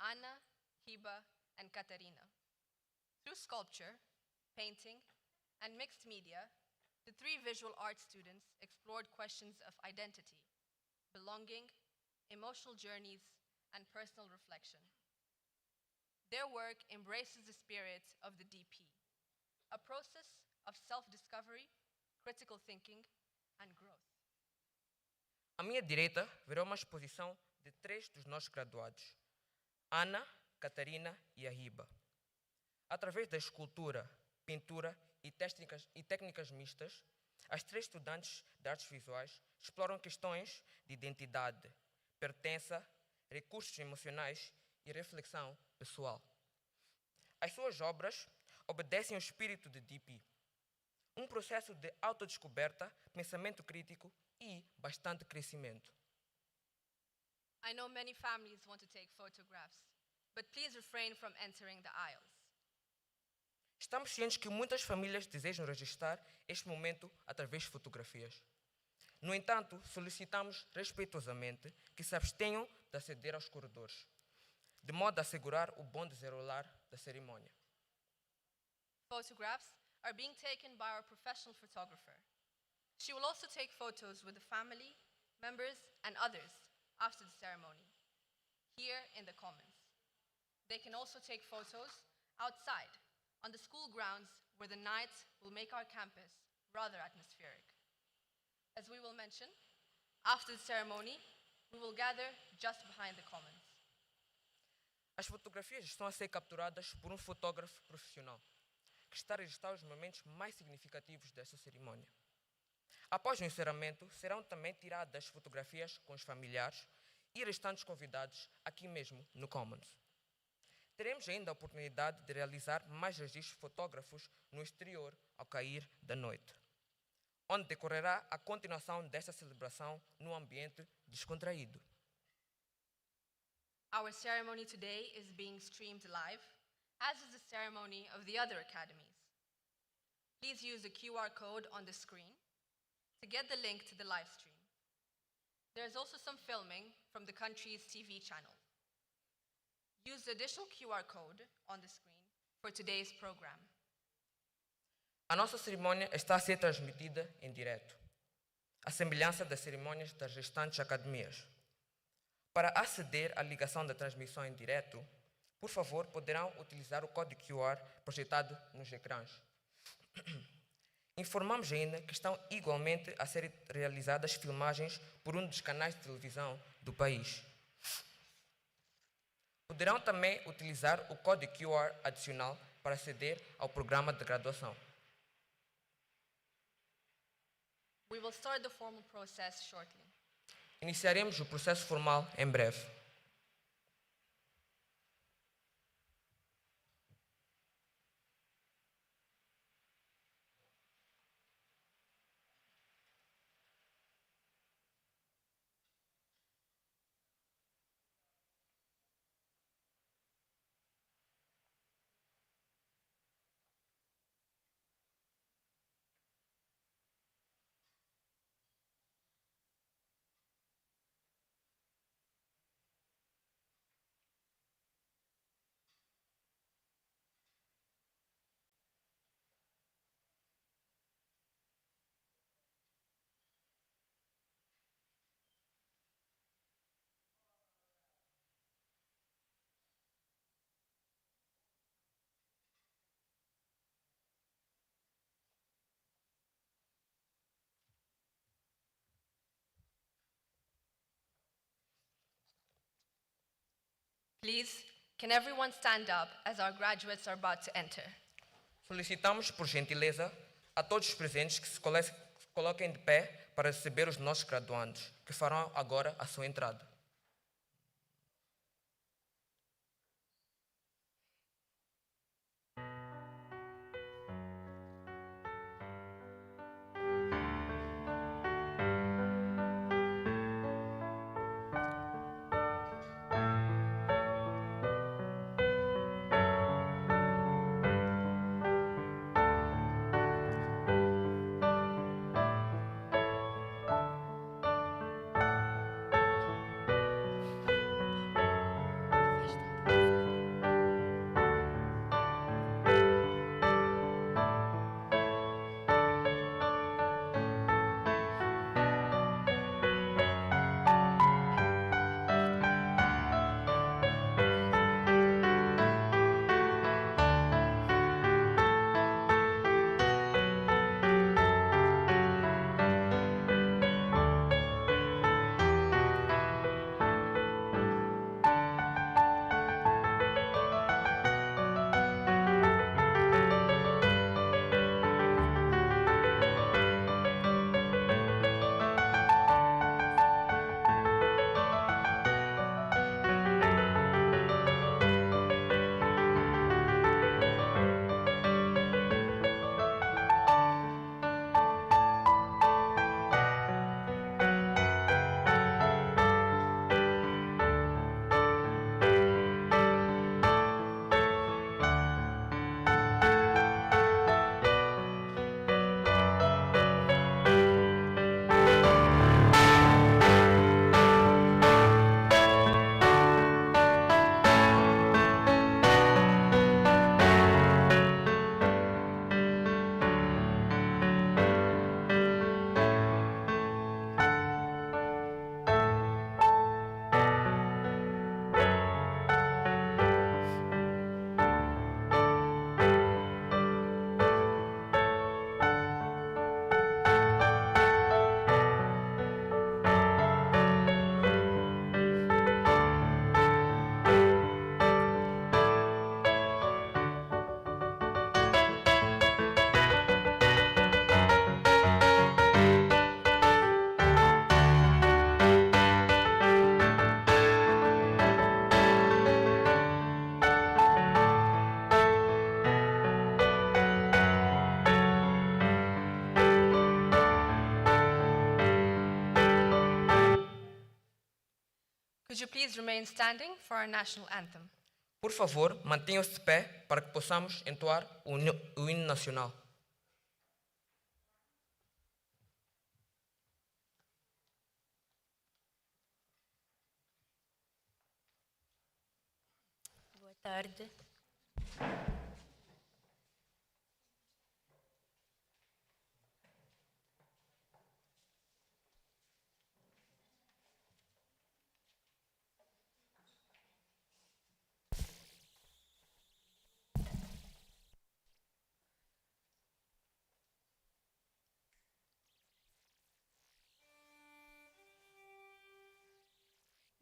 Anna, Hiba, and Katarina. Through sculpture, painting, and mixed media, the three visual arts students explored questions of identity, belonging, emotional journeys, and personal reflection. Their work embraces the spirit of the DP, a process of self-discovery, critical thinking, and growth. À minha direita, verá uma exposição de 3 dos nossos graduados, Ana, Catarina e Ahiba. Através da escultura, pintura e técnicas mistas, as 3 estudantes de artes visuais exploram questões de identidade, pertença, recursos emocionais e reflexão pessoal. As suas obras obedecem ao espírito de DP, um processo de autodescoberta, pensamento crítico e bastante crescimento. I know many families want to take photographs, but please refrain from entering the aisles. Estamos cientes que muitas famílias desejam registrar este momento através de fotografias. No entanto, solicitamos respeitosamente que se abstenham de aceder aos corredores, de modo a assegurar o bom desenrolar da cerimônia. Photographs are being taken by our professional photographer. She will also take photos with the family, members, and others after the ceremony, here in the Commons. They can also take photos outside, on the school grounds where the night will make our campus rather atmospheric. As we will mention, after the ceremony, we will gather just behind the Commons. As fotografias estão a ser capturadas por um fotógrafo profissional, que está a registrar os momentos mais significativos desta cerimônia. Após o encerramento, serão também tiradas fotografias com os familiares e restantes convidados aqui mesmo no Commons. Teremos ainda a oportunidade de realizar mais registros fotógrafos no exterior ao cair da noite, onde decorrerá a continuação desta celebração no ambiente descontraído. Our ceremony today is being streamed live, as is the ceremony of the other academies. Please use the QR code on the screen to get the link to the live stream. There is also some filming from the country's TV channel. Use the additional QR code on the screen for today's program. A nossa cerimônia está a ser transmitida em direto, à semelhança das cerimônias das restantes academias. Para aceder à ligação da transmissão em direto, por favor, poderão utilizar o código QR projetado nos ecrãs. Informamos ainda que estão igualmente a ser realizadas filmagens por um dos canais de televisão do país. Poderão também utilizar o código QR adicional para aceder ao programa de graduação. We will start the formal process shortly. Iniciaremos o processo formal em breve. Please, can everyone stand up as our graduates are about to enter? Solicitamos, por gentileza, a todos os presentes que se coloquem de pé para receber os nossos graduandos, que farão agora a sua entrada. please remain standing for our national anthem. Por favor, mantenham-se de pé para que possamos entoar o hino nacional. Boa tarde.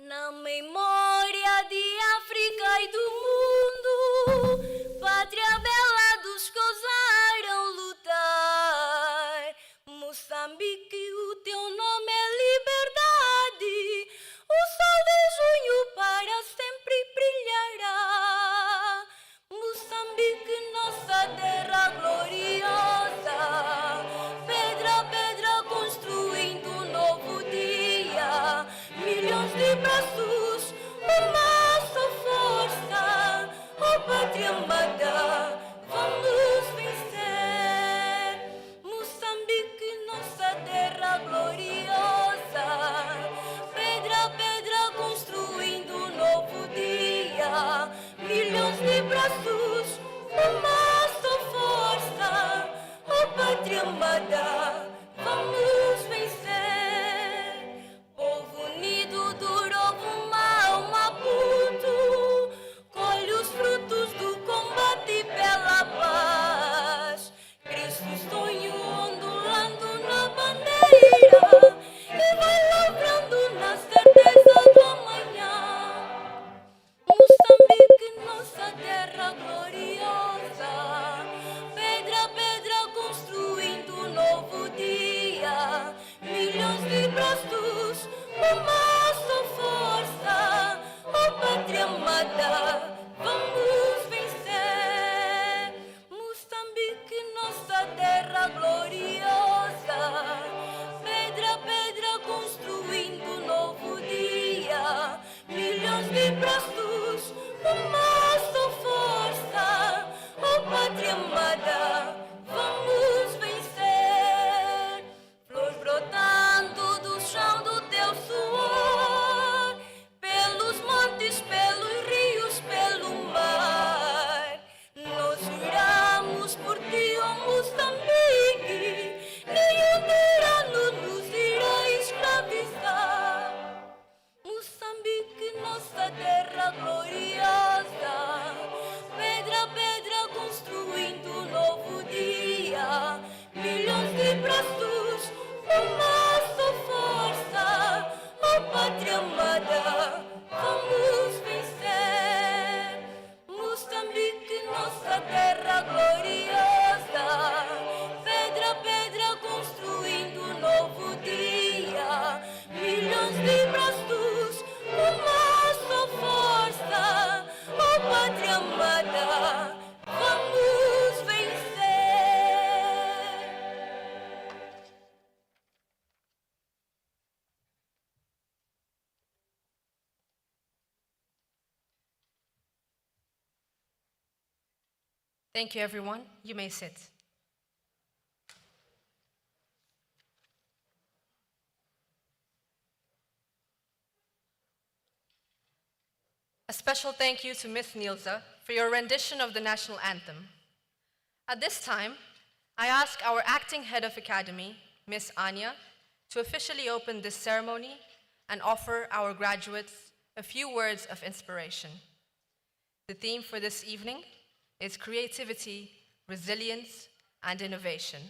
Na memória de África e do mundo, pátria bela dos que ousaram lutar. Moçambique, o teu nome é liberdade, o sol de junho para sempre brilhará. Moçambique, nossa terra gloriosa, pedra a pedra construindo um novo dia. Milhões de braços, uma só força, ó pátria amada, vamos vencer. Moçambique, nossa terra gloriosa, pedra a pedra construindo um novo dia. Milhões de braços, uma só força, ó pátria amada, vamos vencer. Povo unido do Rovuma, Maputo, colhe os frutos do combate pela paz. Cresce o sonho ondulando na bandeira e vai lavrando na certeza do amanhã. Moçambique, nossa terra gloriosa, pedra a pedra construindo um novo dia. Milhões de braços, uma só força, ó pátria amada, vamos vencer. Moçambique, nossa terra gloriosa, pedra a pedra construindo um novo dia. Milhões de braços, uma só força, ó pátria amada, vamos vencer. Flor brotando do chão do teu suor, pelos montes, pelos rios, pelo mar. Nós juramos por ti, ó Moçambique, nenhum tirano nos irá escravizar. Moçambique, nossa terra gloriosa, pedra a pedra construindo um novo dia. Milhões de braços, uma só força, ó pátria amada, vamos vencer. Moçambique, nossa terra gloriosa, pedra a pedra construindo um novo dia. Milhões de braços, uma só força, ó pátria amada, vamos vencer. Thank you, everyone. You may sit. A special thank you to Miss Nielsa for your rendition of the national anthem. At this time, I ask our acting head of academy, Miss Anya, to officially open this ceremony and offer our graduates a few words of inspiration. The theme for this evening is creativity, resilience, and innovation.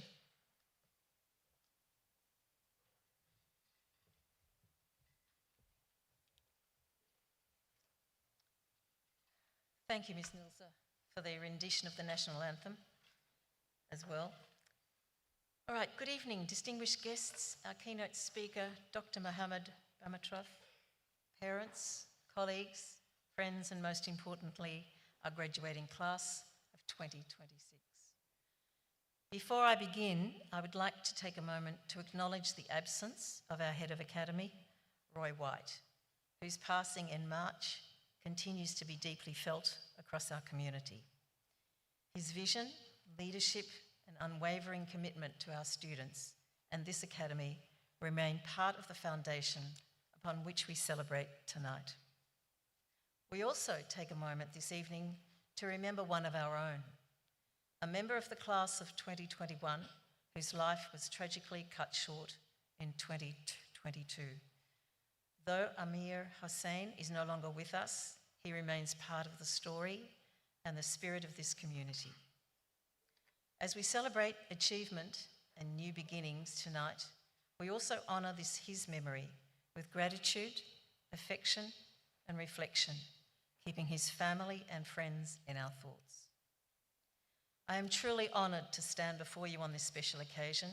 Thank you, Ms. Nilsa, for the rendition of the national anthem as well. All right, good evening, distinguished guests, our keynote speaker, Dr. Mohammed Bamatraf, parents, colleagues, friends, and most importantly, our graduating class of 2026. Before I begin, I would like to take a moment to acknowledge the absence of our head of academy, Roy White, whose passing in March continues to be deeply felt across our community. His vision, leadership, and unwavering commitment to our students and this academy remain part of the foundation upon which we celebrate tonight. We also take a moment this evening to remember one of our own, a member of the class of 2021 whose life was tragically cut short in 2022. Though Amir Hossein is no longer with us, he remains part of the story and the spirit of this community. As we celebrate achievement and new beginnings tonight, we also honour his memory with gratitude, affection, and reflection, keeping his family and friends in our thoughts. I am truly honoured to stand before you on this special occasion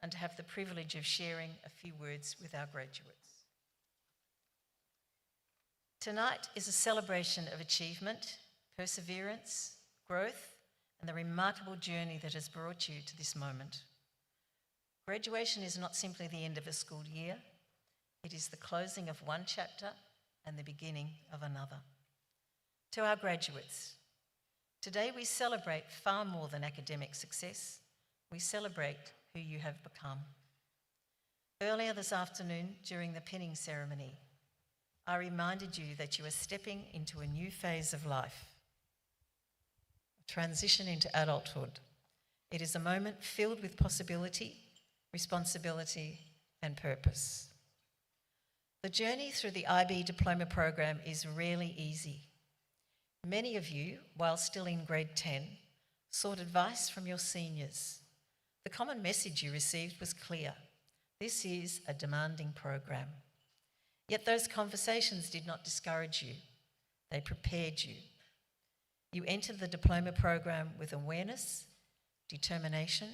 and to have the privilege of sharing a few words with our graduates. Tonight is a celebration of achievement, perseverance, growth, and the remarkable journey that has brought you to this moment. Graduation is not simply the end of a school year, it is the closing of one chapter and the beginning of another. To our graduates, today we celebrate far more than academic success. We celebrate who you have become. Earlier this afternoon, during the pinning ceremony, I reminded you that you are stepping into a new phase of life, a transition into adulthood. It is a moment filled with possibility, responsibility, and purpose. The journey through the IB diploma program is rarely easy. Many of you, while still in grade 10, sought advice from your seniors. The common message you received was clear. This is a demanding program. Yet those conversations did not discourage you. They prepared you. You entered the diploma program with awareness, determination,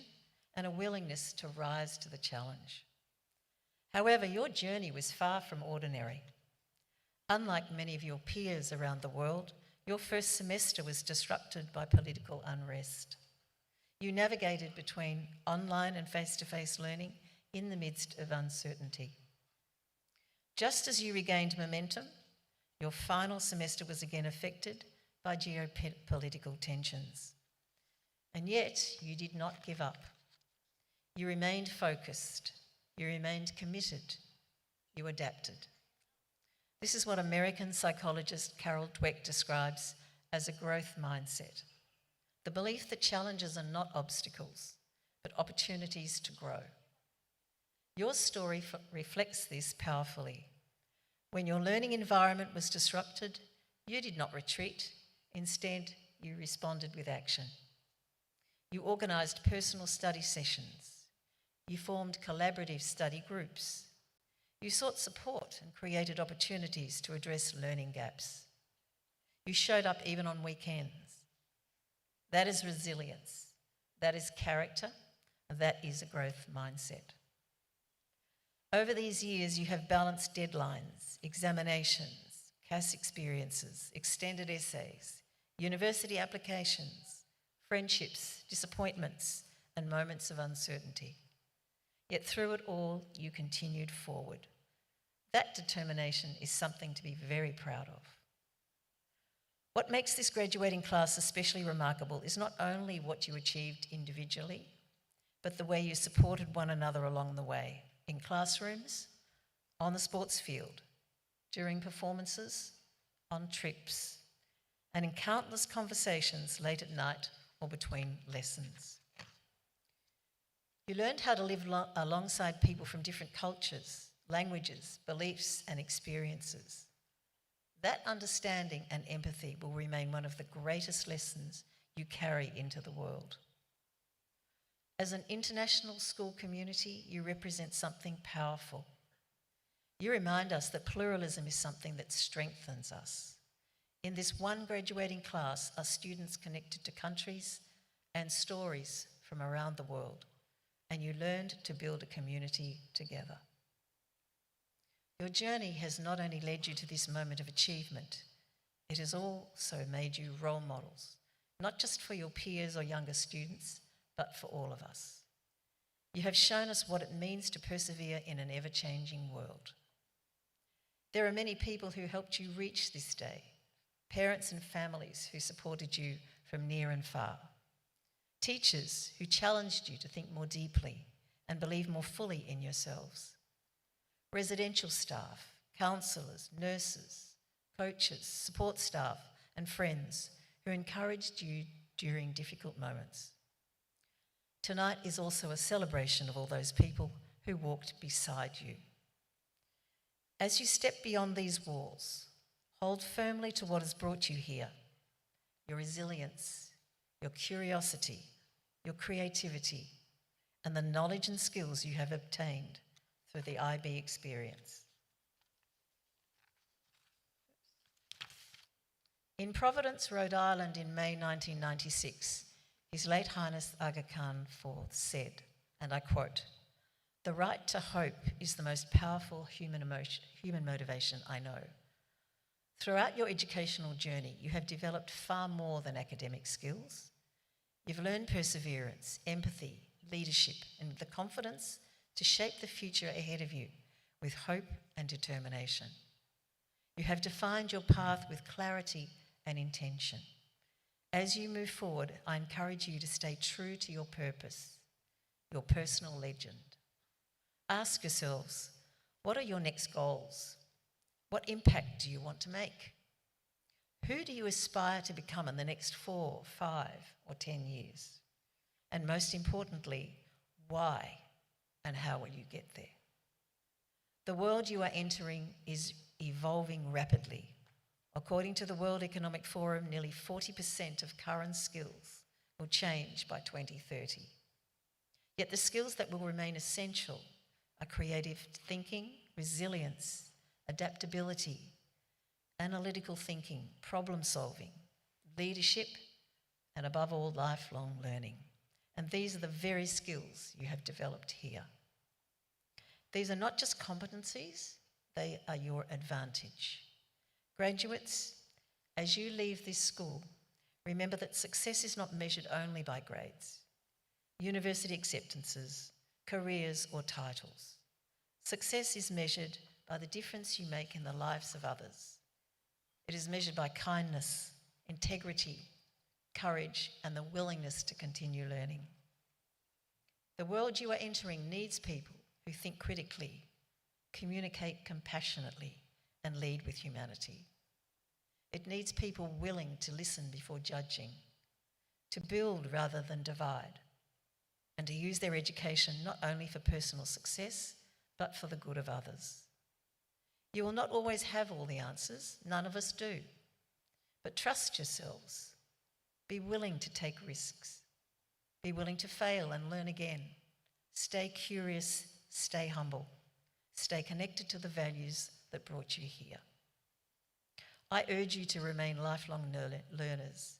and a willingness to rise to the challenge. However, your journey was far from ordinary. Unlike many of your peers around the world, your first semester was disrupted by political unrest. You navigated between online and face-to-face learning in the midst of uncertainty. Just as you regained momentum, your final semester was again affected by geopolitical tensions. And yet, you did not give up. You remained focused. You remained committed. You adapted. This is what American psychologist Carol Dweck describes as a growth mindset. The belief that challenges are not obstacles, but opportunities to grow. Your story reflects this powerfully. When your learning environment was disrupted, you did not retreat. Instead, you responded with action. You organised personal study sessions. You formed collaborative study groups. You sought support and created opportunities to address learning gaps. You showed up even on weekends. That is resilience. That is character. And that is a growth mindset. Over these years, you have balanced deadlines, examinations, CAS experiences, extended essays, university applications, friendships, disappointments, and moments of uncertainty. Yet through it all, you continued forward. That determination is something to be very proud of. What makes this graduating class especially remarkable is not only what you achieved individually, but the way you supported one another along the way, in classrooms, on the sports field, during performances, on trips, and in countless conversations late at night or between lessons. You learned how to live alongside people from different cultures, languages, beliefs, and experiences. That understanding and empathy will remain one of the greatest lessons you carry into the world. As an international school community, you represent something powerful. You remind us that pluralism is something that strengthens us. In this one graduating class are students connected to countries and stories from around the world, and you learned to build a community together. Your journey has not only led you to this moment of achievement, it has also made you role models, not just for your peers or younger students, but for all of us. You have shown us what it means to persevere in an ever-changing world. There are many people who helped you reach this day, parents and families who supported you from near and far, teachers who challenged you to think more deeply and believe more fully in yourselves, residential staff, counsellors, nurses, coaches, support staff and friends who encouraged you during difficult moments. Tonight is also a celebration of all those people who walked beside you. As you step beyond these walls, hold firmly to what has brought you here, your resilience, your curiosity, your creativity, and the knowledge and skills you have obtained through the IB experience. In Providence, Rhode Island in May 1996, His late Highness Aga Khan IV said, and I quote, "The right to hope is the most powerful human motivation I know. Throughout your educational journey, you have developed far more than academic skills. You've learned perseverance, empathy, leadership, and the confidence to shape the future ahead of you with hope and determination. You have defined your path with clarity and intention. As you move forward, I encourage you to stay true to your purpose, your personal legend. Ask yourselves, what are your next goals? What impact do you want to make? Who do you aspire to become in the next 4, 5, or 10 years? And most importantly, why and how will you get there? The world you are entering is evolving rapidly. According to the World Economic Forum, nearly 40% of current skills will change by 2030. Yet the skills that will remain essential are creative thinking, resilience, adaptability, analytical thinking, problem solving, leadership, and above all, lifelong learning. And these are the very skills you have developed here. These are not just competencies, they are your advantage. Graduates, as you leave this school, remember that success is not measured only by grades, university acceptances, careers, or titles. Success is measured by the difference you make in the lives of others. It is measured by kindness, integrity, courage, and the willingness to continue learning. The world you are entering needs people who think critically, communicate compassionately, and lead with humanity. It needs people willing to listen before judging, to build rather than divide, and to use their education not only for personal success, but for the good of others. You will not always have all the answers, none of us do, but trust yourselves. Be willing to take risks. Be willing to fail and learn again. Stay curious, stay humble, stay connected to the values that brought you here. I urge you to remain lifelong learners.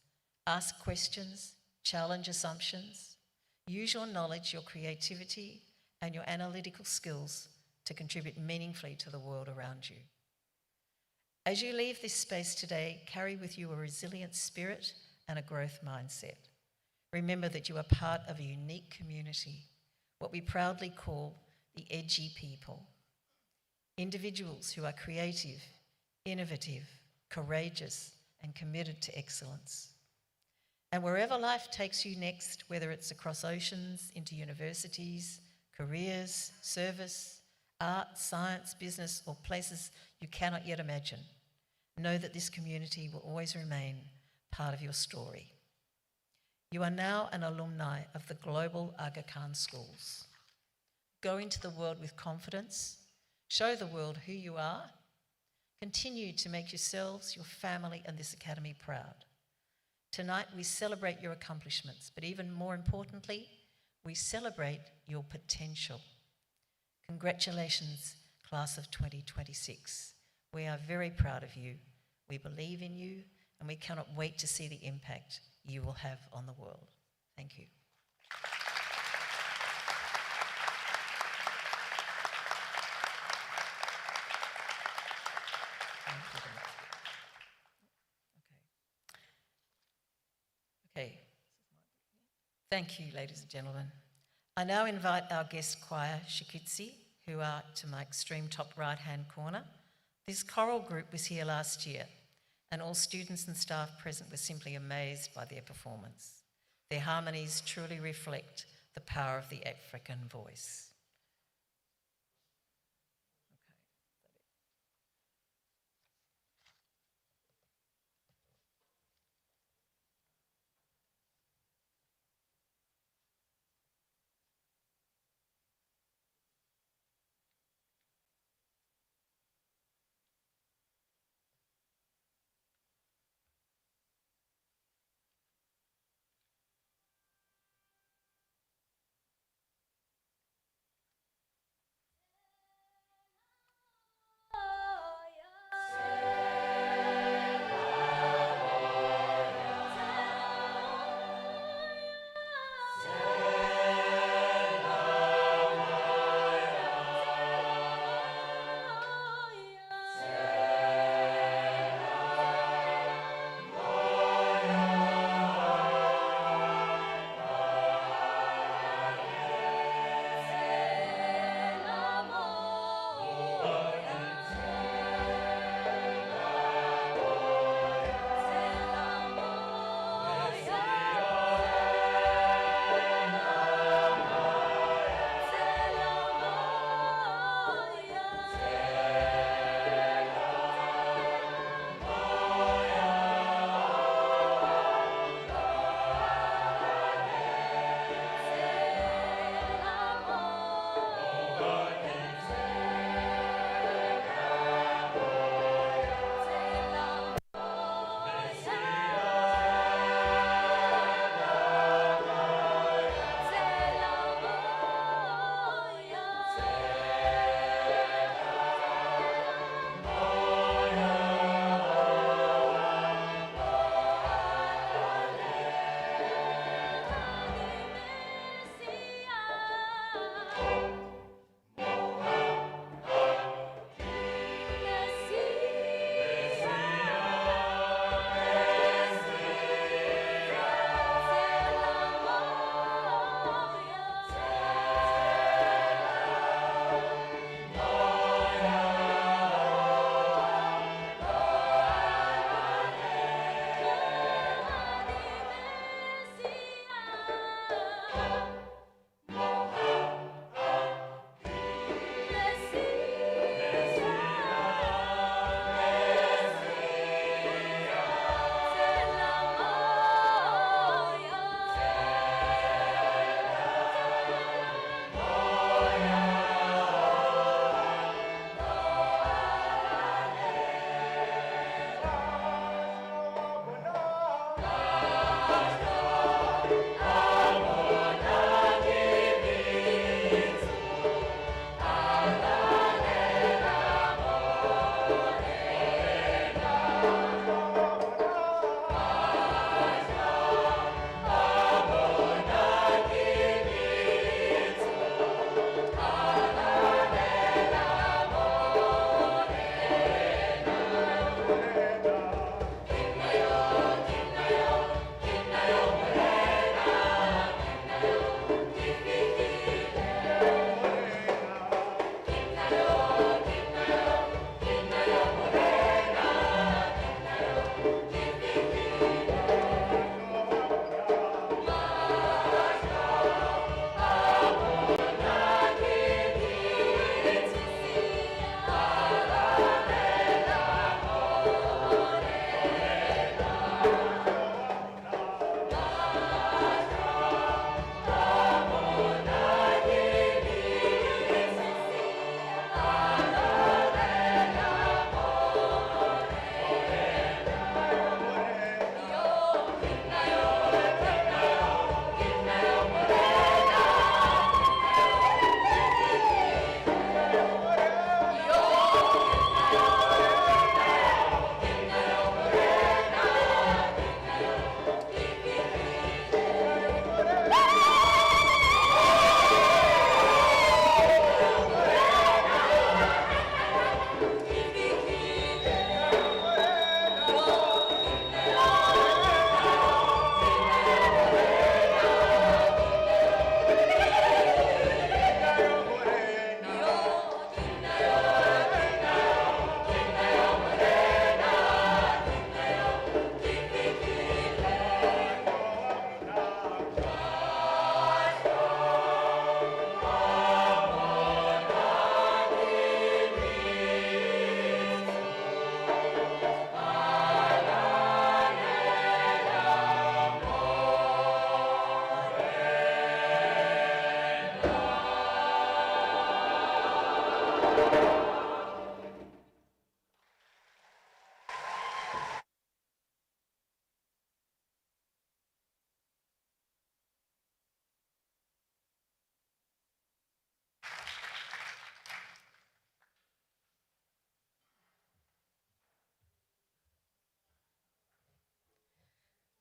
Ask questions, challenge assumptions, use your knowledge, your creativity, and your analytical skills to contribute meaningfully to the world around you. As you leave this space today, carry with you a resilient spirit and a growth mindset. Remember that you are part of a unique community, what we proudly call the edgy people. Individuals who are creative, innovative, courageous, and committed to excellence. And wherever life takes you next, whether it's across oceans, into universities, careers, service, art, science, business, or places you cannot yet imagine, know that this community will always remain part of your story. You are now an alumni of the global Aga Khan schools. Go into the world with confidence, show the world who you are, continue to make yourselves, your family, and this academy proud. Tonight we celebrate your accomplishments, but even more importantly, we celebrate your potential. Congratulations, class of 2026. We are very proud of you. We believe in you, and we cannot wait to see the impact you will have on the world. Thank you. Okay. Thank you, ladies and gentlemen. I now invite our guest choir, Shikitsi, who are to my extreme top right-hand corner, This choral group was here last year, and all students and staff present were simply amazed by their performance. Their harmonies truly reflect the power of the African voice.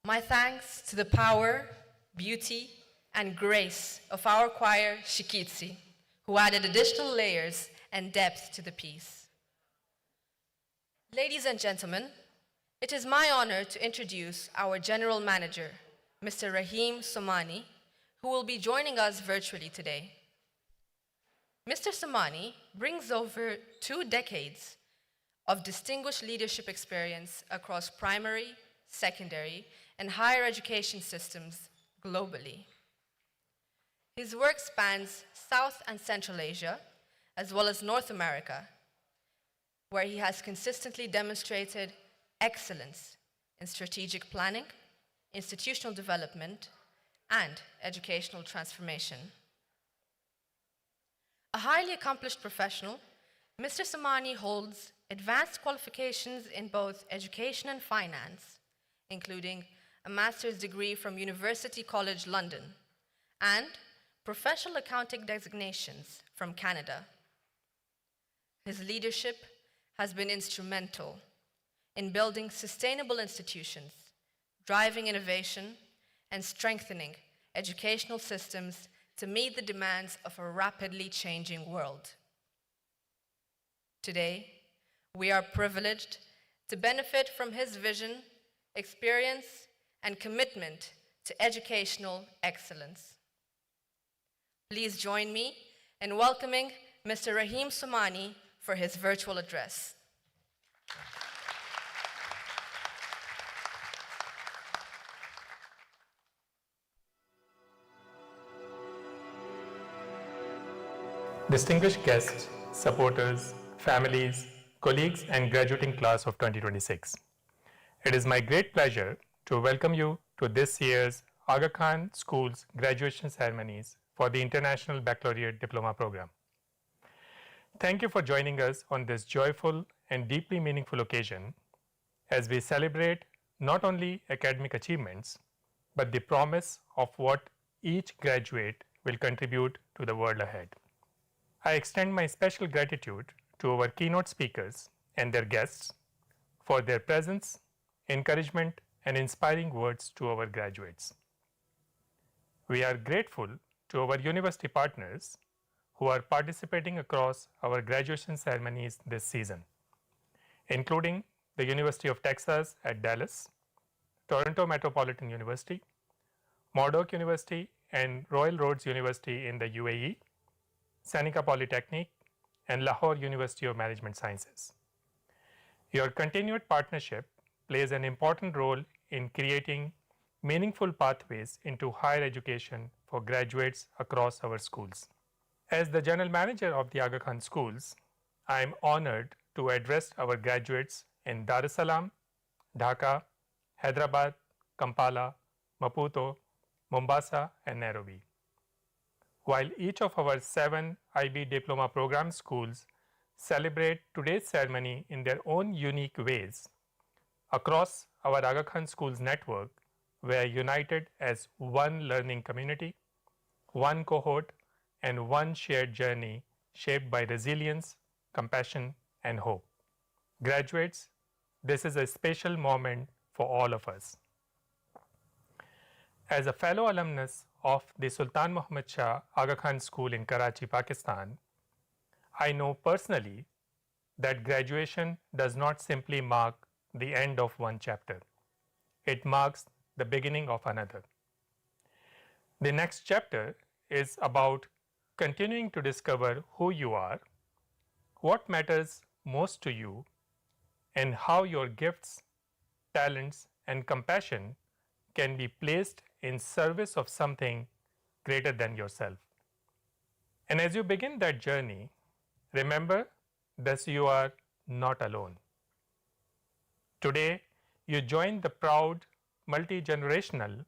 My thanks to the power, beauty, and grace of our choir Shikitsi, who added additional layers and depth to the piece. Ladies and gentlemen, it is my honor to introduce our General Manager, Mr. Rahim Somani, who will be joining us virtually today. Mr. Somani brings over 2 decades of distinguished leadership experience across primary, secondary, and higher education systems globally. His work spans South and Central Asia, as well as North America, where he has consistently demonstrated excellence in strategic planning, institutional development, and educational transformation. A highly accomplished professional, Mr. Somani holds advanced qualifications in both education and finance, including a master's degree from University College London and professional accounting designations from Canada. His leadership has been instrumental in building sustainable institutions, driving innovation, and strengthening educational systems to meet the demands of a rapidly changing world. Today, we are privileged to benefit from his vision, experience, and commitment to educational excellence. Please join me in welcoming Mr. Rahim Somani for his virtual address. Distinguished guests, supporters, families, colleagues, and graduating class of 2026. It is my great pleasure to welcome you to this year's Aga Khan School's graduation ceremonies for the International Baccalaureate Diploma Program. Thank you for joining us on this joyful and deeply meaningful occasion as we celebrate not only academic achievements, but the promise of what each graduate will contribute to the world ahead. I extend my special gratitude to our keynote speakers and their guests for their presence, encouragement, and inspiring words to our graduates. We are grateful to our university partners who are participating across our graduation ceremonies this season, including the University of Texas at Dallas, Toronto Metropolitan University, Murdoch University, and Royal Roads University in the UAE, Seneca Polytechnic, and Lahore University of Management Sciences. Your continued partnership plays an important role in creating meaningful pathways into higher education for graduates across our schools. As the General Manager of the Aga Khan Schools, I am honored to address our graduates in Dar es Salaam, Dhaka, Hyderabad, Kampala, Maputo, Mombasa, and Nairobi. While each of our 7 IB Diploma Program schools celebrate today's ceremony in their own unique ways, across our Aga Khan Schools network, we are united as one learning community, one cohort, and one shared journey shaped by resilience, compassion, and hope. Graduates, this is a special moment for all of us. As a fellow alumnus of the Sultan Muhammad Shah Aga Khan School in Karachi, Pakistan, I know personally that graduation does not simply mark the end of one chapter. It marks the beginning of another. The next chapter is about continuing to discover who you are, what matters most to you, and how your gifts, talents, and compassion can be placed in service of something greater than yourself. And as you begin that journey, remember that you are not alone. Today, you join the proud multi-generational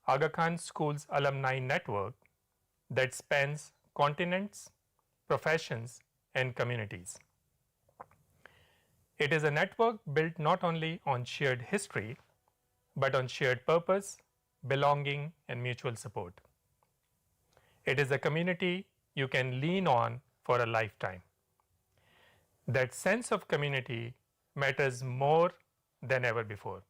Aga Khan Schools alumni network that spans continents, professions, and communities. It is a network built not only on shared history, but on shared purpose, belonging, and mutual support. It is a community you can lean on for a lifetime. That sense of community matters more than ever before.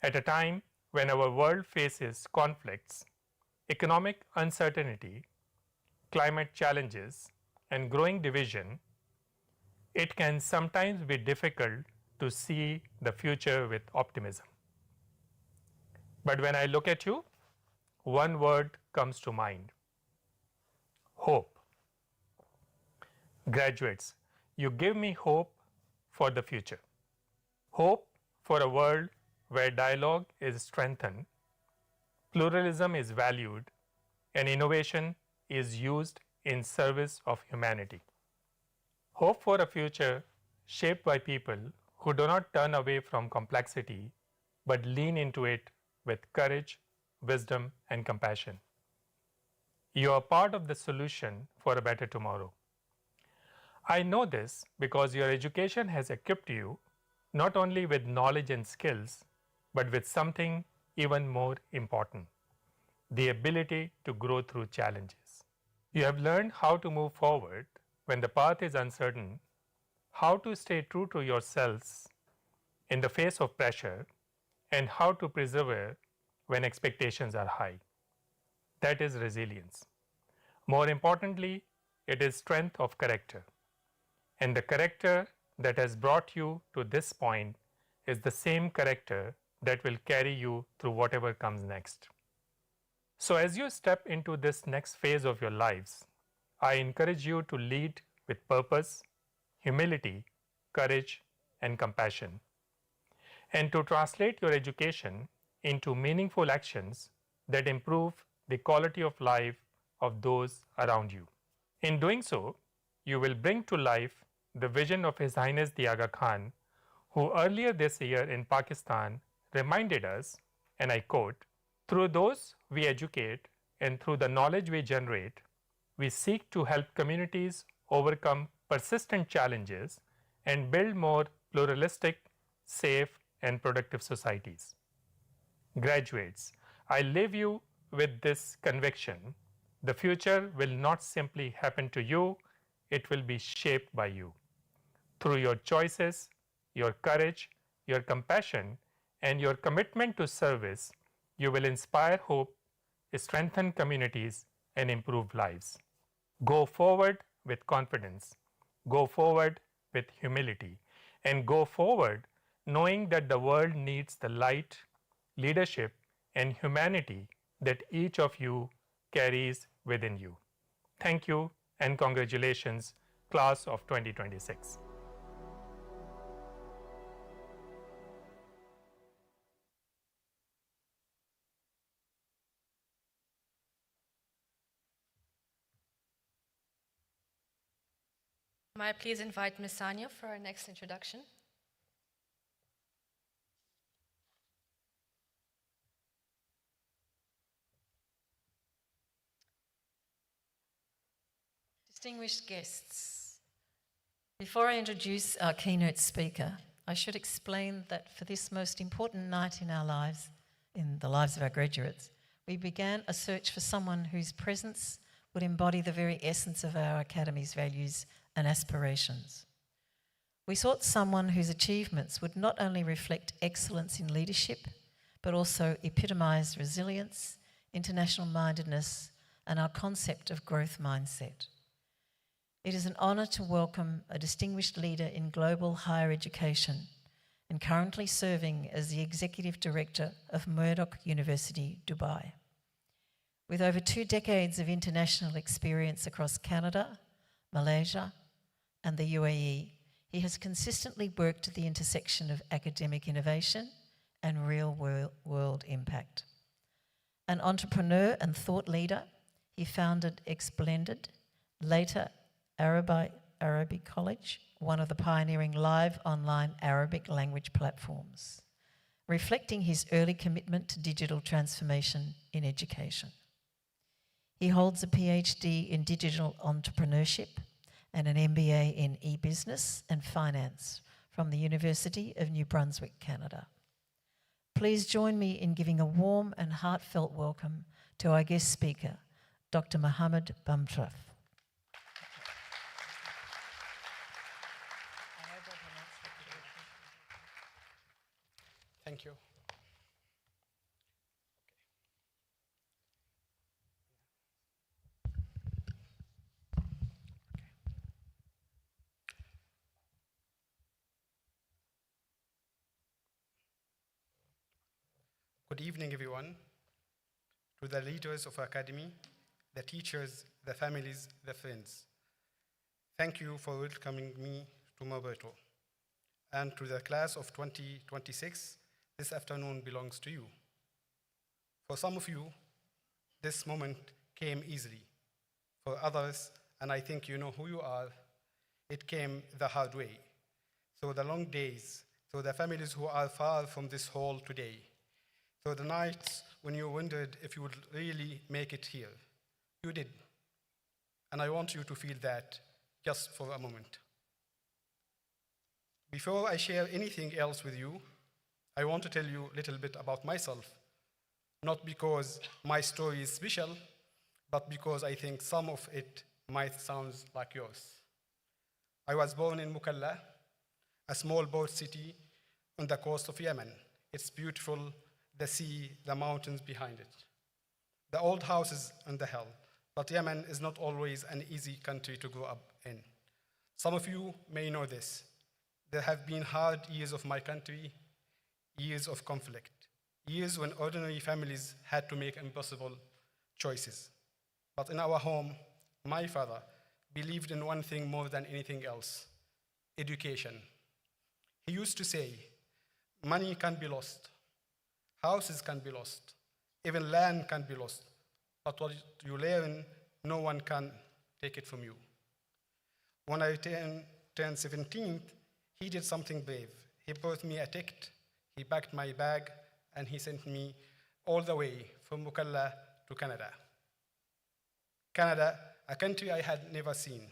At a time when our world faces conflicts, economic uncertainty, climate challenges, and growing division, it can sometimes be difficult to see the future with optimism. But when I look at you, one word comes to mind: hope. Graduates, you give me hope for the future. Hope for a world where dialogue is strengthened, pluralism is valued, and innovation is used in service of humanity. Hope for a future shaped by people who do not turn away from complexity but lean into it with courage, wisdom, and compassion. You are part of the solution for a better tomorrow. I know this because your education has equipped you not only with knowledge and skills, but with something even more important: the ability to grow through challenges. You have learned how to move forward when the path is uncertain, how to stay true to yourselves in the face of pressure, and how to persevere when expectations are high. That is resilience. More importantly, it is strength of character. And the character that has brought you to this point is the same character that will carry you through whatever comes next. So as you step into this next phase of your lives, I encourage you to lead with purpose, humility, courage, and compassion, and to translate your education into meaningful actions that improve the quality of life of those around you. In doing so, you will bring to life the vision of His Highness the Aga Khan, who earlier this year in Pakistan reminded us, and I quote, "Through those we educate and through the knowledge we generate, we seek to help communities overcome persistent challenges and build more pluralistic, safe, and productive societies." Graduates, I leave you with this conviction: the future will not simply happen to you, it will be shaped by you. Through your choices, your courage, your compassion, and your commitment to service, you will inspire hope, strengthen communities, and improve lives. Go forward with confidence, go forward with humility, and go forward knowing that the world needs the light, leadership, and humanity that each of you carries within you. Thank you and congratulations, class of 2026. May I please invite Ms. Sanya for our next introduction? Distinguished guests, before I introduce our keynote speaker, I should explain that for this most important night in our lives, in the lives of our graduates, we began a search for someone whose presence would embody the very essence of our Academy's values and aspirations. We sought someone whose achievements would not only reflect excellence in leadership, but also epitomise resilience, international mindedness, and our concept of growth mindset. It is an honour to welcome a distinguished leader in global higher education and currently serving as the Executive Director of Murdoch University, Dubai. With over 2 decades of international experience across Canada, Malaysia, and the UAE, he has consistently worked at the intersection of academic innovation and real-world impact. An entrepreneur and thought leader, he founded Exblended, later Arabic College, one of the pioneering live online Arabic language platforms, reflecting his early commitment to digital transformation in education. He holds a PhD in digital entrepreneurship and an MBA in e-business and finance from the University of New Brunswick, Canada. Please join me in giving a warm and heartfelt welcome to our guest speaker, Dr. Mohammed Bamtraf. Thank you. Good evening, everyone. To the leaders of our academy, the teachers, the families, the friends. Thank you for welcoming me to Maputo. And to the class of 2026, this afternoon belongs to you. For some of you, this moment came easily. For others, and I think you know who you are, it came the hard way. Through the long days, through the families who are far from this hall today, through the nights when you wondered if you would really make it here. You did. And I want you to feel that just for a moment. Before I share anything else with you, I want to tell you a little bit about myself. Not because my story is special, but because I think some of it might sound like yours. I was born in Mukalla, a small port city on the coast of Yemen. It's beautiful, the sea, the mountains behind it, the old houses on the hill. But Yemen is not always an easy country to grow up in. Some of you may know this. There have been hard years of my country, years of conflict, years when ordinary families had to make impossible choices. But in our home, my father believed in one thing more than anything else: education. He used to say, money can be lost, houses can be lost, even land can be lost, but what you learn, no one can take it from you. When I turned 17, he did something brave. He bought me a ticket, he packed my bag, and he sent me all the way from Mukalla to Canada. Canada, a country I had never seen,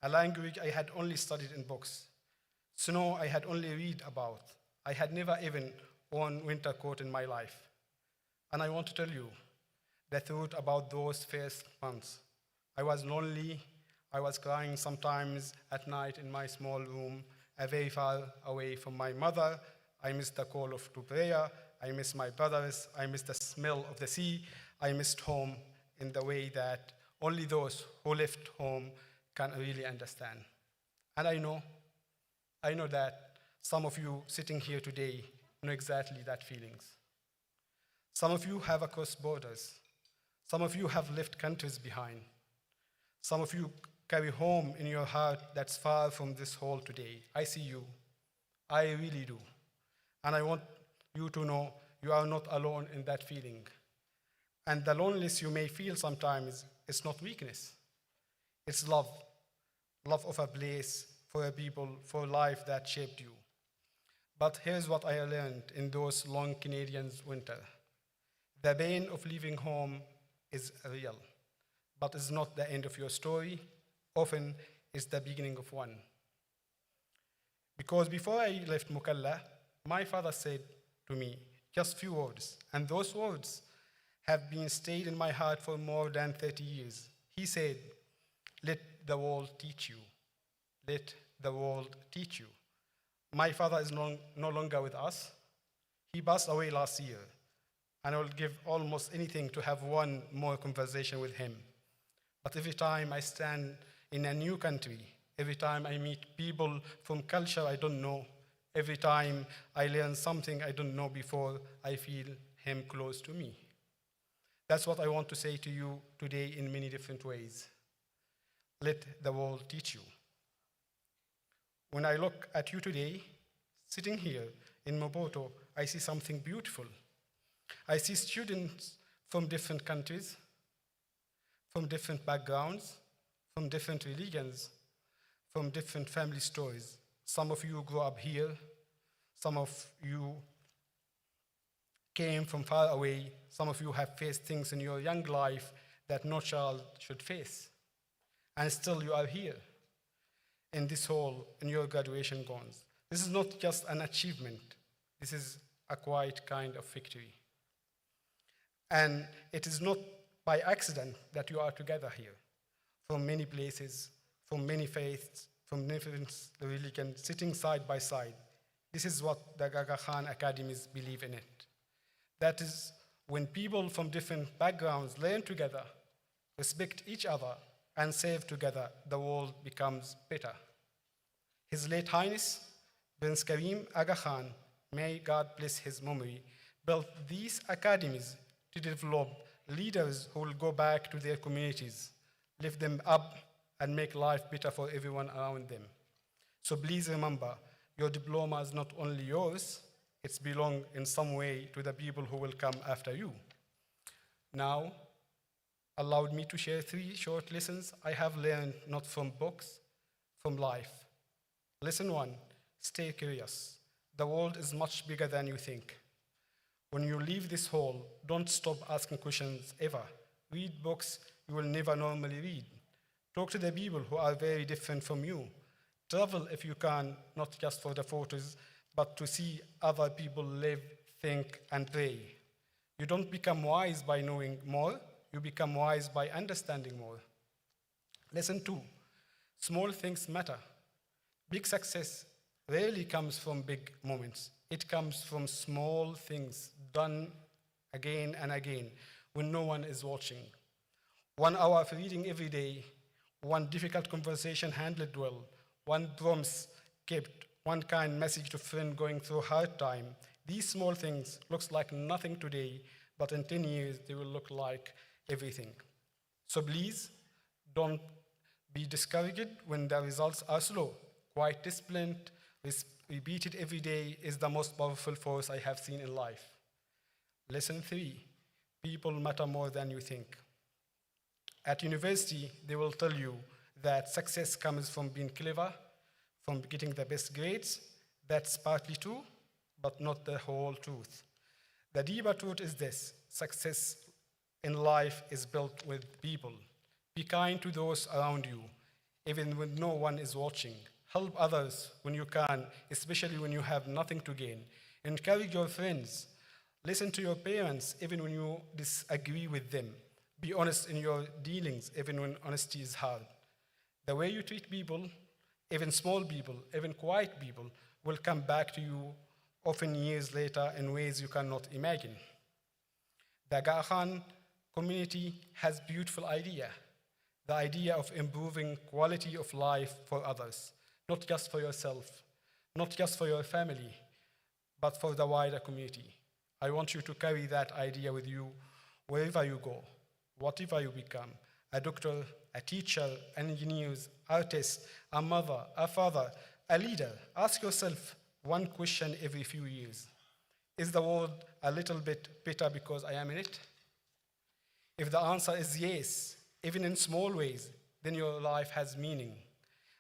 a language I had only studied in books, snow I had only read about. I had never even worn winter coat in my life. And I want to tell you the truth about those first months. I was lonely, I was crying sometimes at night in my small room, very far away from my mother. I missed the call to prayer, I missed my brothers, I missed the smell of the sea, I missed home in the way that only those who left home can really understand. And I know that some of you sitting here today know exactly that feelings. Some of you have crossed borders. Some of you have left countries behind. Some of you carry home in your heart that's far from this hall today. I see you. I really do. And I want you to know you are not alone in that feeling. And the loneliness you may feel sometimes is not weakness. It's love. Love of a place, for a people, for life that shaped you. But here's what I learned in those long Canadian winter. The pain of leaving home is real, but it's not the end of your story. Often it's the beginning of one. Because before I left Mukalla, my father said to me just few words, and those words have been stayed in my heart for more than 30 years. He said, "Let the world teach you. Let the world teach you." My father is no longer with us. He passed away last year, and I will give almost anything to have one more conversation with him. But every time I stand in a new country, every time I meet people from culture I don't know, every time I learn something I don't know before, I feel him close to me. That's what I want to say to you today in many different ways. Let the world teach you. When I look at you today, sitting here in Maputo, I see something beautiful. I see students from different countries, from different backgrounds, from different religions, from different family stories. Some of you grew up here, some of you came from far away, some of you have faced things in your young life that no child should face. And still you are here in this hall in your graduation gowns. This is not just an achievement, this is a quiet kind of victory. And it is not by accident that you are together here, from many places, from many faiths, from different religions, sitting side by side. This is what the Aga Khan Academies believe in it. That is, when people from different backgrounds learn together, respect each other, and serve together, the world becomes better. His late Highness, Prince Karim Aga Khan, may God bless his memory, built these academies to develop leaders who will go back to their communities, lift them up, and make life better for everyone around them. So please remember, your diploma is not only yours, it's belong in some way to the people who will come after you. Now, allowed me to share 3 short lessons I have learned not from books, from life. Lesson 1, stay curious. The world is much bigger than you think. When you leave this hall, don't stop asking questions ever. Read books you will never normally read. Talk to the people who are very different from you. Travel if you can, not just for the photos, but to see other people live, think, and pray. You don't become wise by knowing more, you become wise by understanding more. Lesson 2, small things matter. Big success rarely comes from big moments. It comes from small things done again and again when no one is watching. 1 hour of reading every day, 1 difficult conversation handled well, 1 promise kept, 1 kind message to a friend going through a hard time. These small things looks like nothing today, but in 10 years they will look like everything. So please don't be discouraged when the results are slow. Quite disciplined, repeated every day is the most powerful force I have seen in life. Lesson 3, people matter more than you think. At university, they will tell you that success comes from being clever, from getting the best grades. That's partly true, but not the whole truth. The deeper truth is this: success in life is built with people. Be kind to those around you, even when no one is watching. Help others when you can, especially when you have nothing to gain. Encourage your friends. Listen to your parents, even when you disagree with them. Be honest in your dealings, even when honesty is hard. The way you treat people, even small people, even quiet people, will come back to you often years later in ways you cannot imagine. The Aga Khan community has a beautiful idea, the idea of improving quality of life for others, not just for yourself, not just for your family, but for the wider community. I want you to carry that idea with you wherever you go, whatever you become: a doctor, a teacher, an engineer, artist, a mother, a father, a leader. Ask yourself 1 question every few years: is the world a little bit better because I am in it? If the answer is yes, even in small ways, then your life has meaning.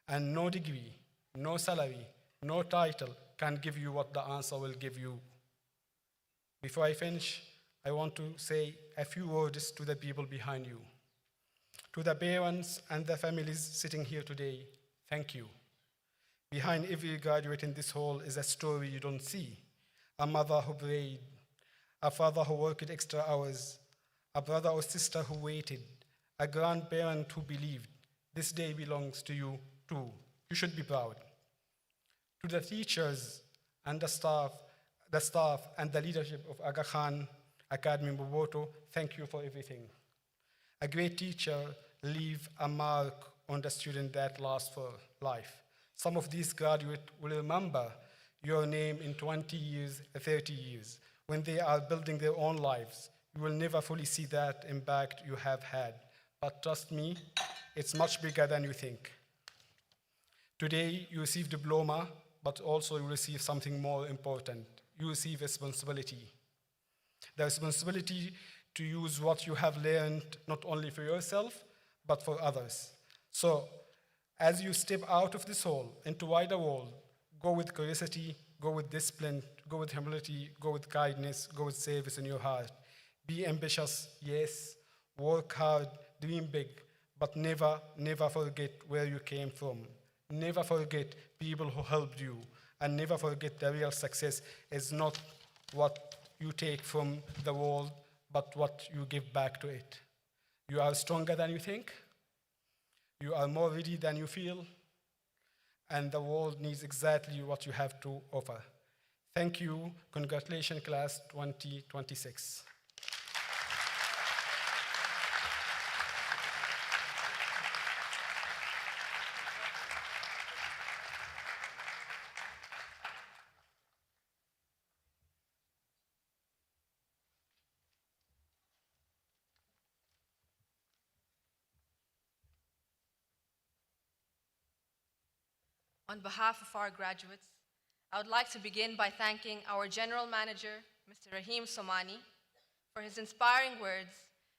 And no degree, no salary, no title can give you what the answer will give you. Before I finish, I want to say a few words to the people behind you. To the parents and the families sitting here today, thank you. Behind every graduate in this hall is a story you don't see: a mother who prayed, a father who worked extra hours, a brother or sister who waited, a grandparent who believed. This day belongs to you too. You should be proud. To the teachers and the staff and the leadership of Aga Khan Academy Maputo, thank you for everything. A great teacher leaves a mark on the student that lasts for life. Some of these graduates will remember your name in 20 years, 30 years. When they are building their own lives, you will never fully see that impact you have had. But trust me, it's much bigger than you think. Today, you receive diploma, but also you receive something more important. You receive responsibility. The responsibility to use what you have learned not only for yourself, but for others. So, as you step out of this hall into wider world, go with curiosity, go with discipline, go with humility, go with kindness, go with service in your heart. Be ambitious, yes, work hard, dream big, but never, never forget where you came from. Never forget people who helped you, and never forget the real success is not what you take from the world, but what you give back to it. You are stronger than you think. You are more ready than you feel. And the world needs exactly what you have to offer. Thank you. Congratulations, class 2026. On behalf of our graduates, I would like to begin by thanking our General Manager, Mr. Rahim Somani, for his inspiring words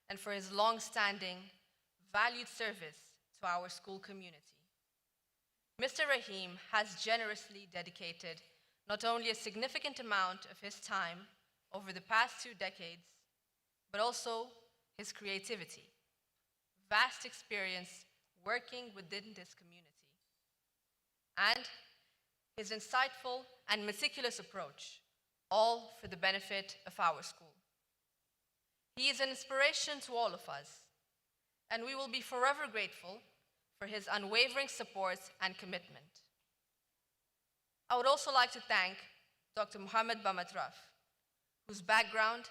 and for his long-standing, valued service to our school community. Mr. Rahim has generously dedicated not only a significant amount of his time over the past 2 decades, but also his creativity, vast experience working within this community, and his insightful and meticulous approach, all for the benefit of our school. He is an inspiration to all of us, and we will be forever grateful for his unwavering support and commitment. I would also like to thank Dr. Mohammed Bamatraf, whose background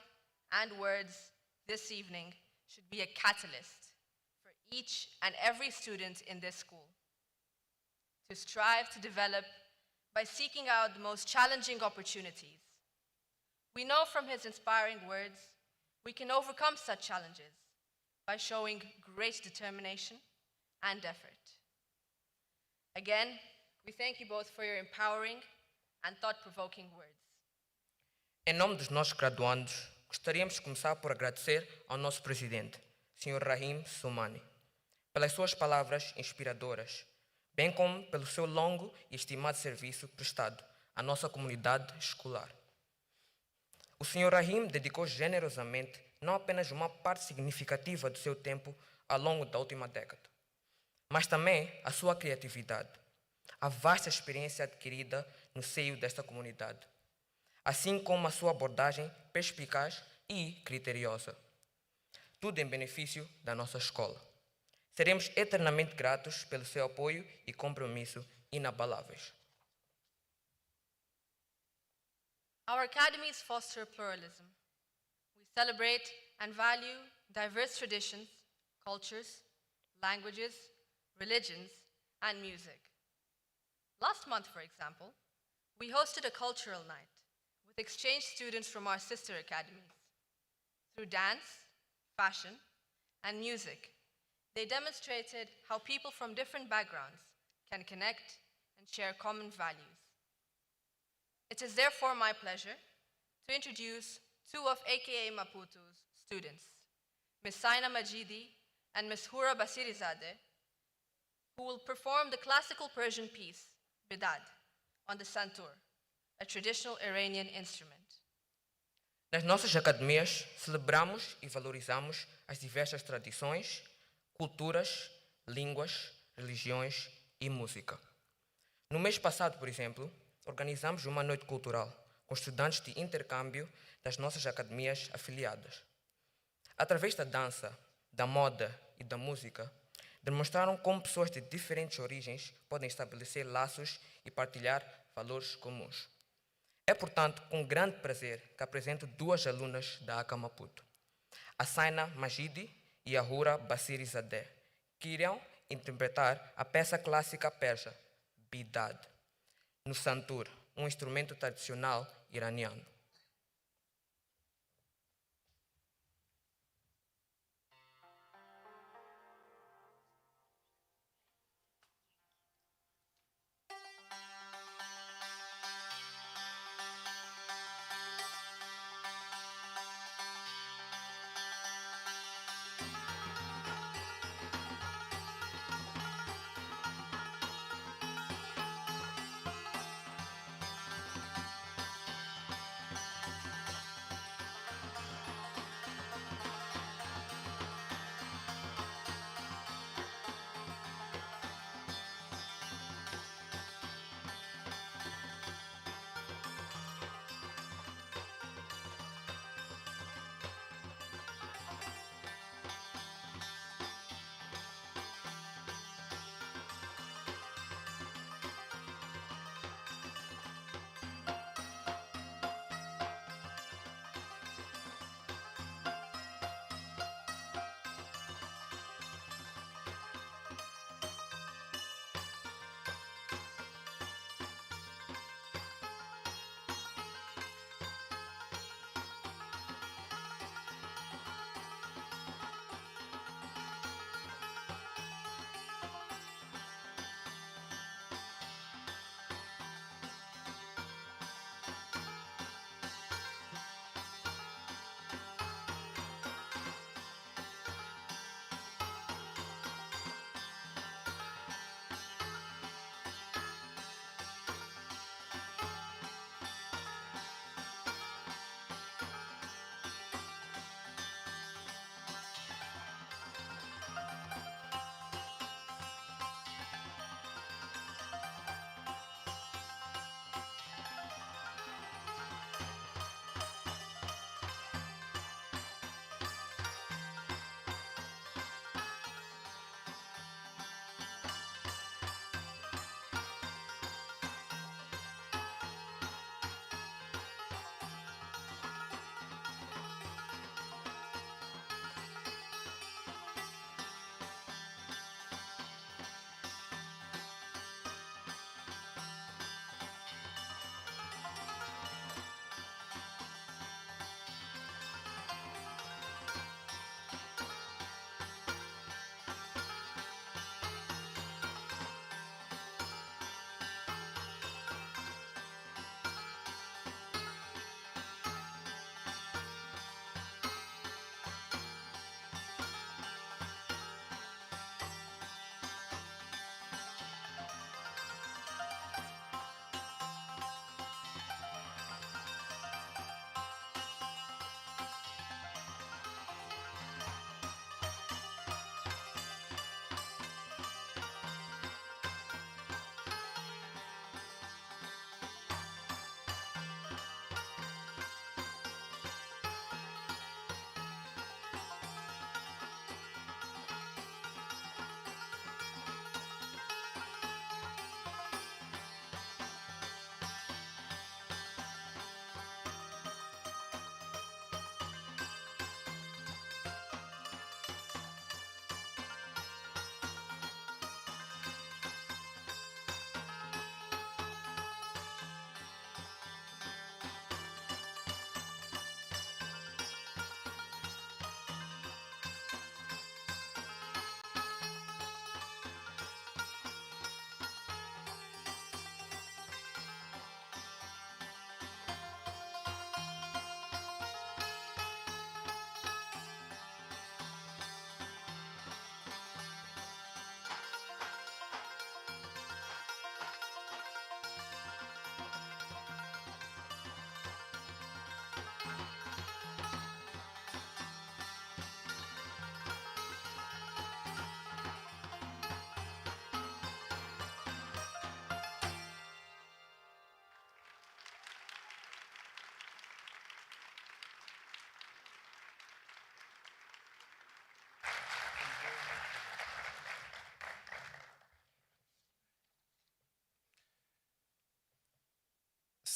and words this evening should be a catalyst for each and every student in this school to strive to develop by seeking out the most challenging opportunities. We know from his inspiring words we can overcome such challenges by showing great determination and effort. Again, we thank you both for your empowering and thought-provoking words. Em nome dos nossos graduandos, gostaríamos de começar por agradecer ao nosso presidente, Sr. Rahim Soumani, pelas suas palavras inspiradoras, bem como pelo seu longo e estimado serviço prestado à nossa comunidade escolar. O Sr. Rahim dedicou generosamente não apenas uma parte significativa do seu tempo ao longo da última década, mas também a sua criatividade, a vasta experiência adquirida no seio desta comunidade, assim como a sua abordagem perspicaz e criteriosa. Tudo em benefício da nossa escola. Seremos eternamente gratos pelo seu apoio e compromisso inabaláveis. Our academies foster pluralism. We celebrate and value diverse traditions, cultures, languages, religions, and music. Last month, for example, we hosted a cultural night with exchange students from our sister academies. Through dance, fashion, and music, they demonstrated how people from different backgrounds can connect and share common values. It is therefore my pleasure to introduce 2 of AKA Maputo's students, Ms. Saina Majidi and Ms. Hura Basirizadeh, who will perform the classical Persian piece, Bidad, on the santur, a traditional Iranian instrument. Nas nossas academias, celebramos e valorizamos as diversas tradições, culturas, línguas, religiões e música. No mês passado, por exemplo, organizamos uma noite cultural com estudantes de intercâmbio das nossas academias afiliadas. Através da dança, da moda e da música, demonstraram como pessoas de diferentes origens podem estabelecer laços e partilhar valores comuns. É, portanto, com grande prazer que apresento 2 alunas da ACA Maputo, a Saina Majidi e a Hura Basirizadeh, que irão interpretar a peça clássica persa, Bidad, no santur, um instrumento tradicional iraniano.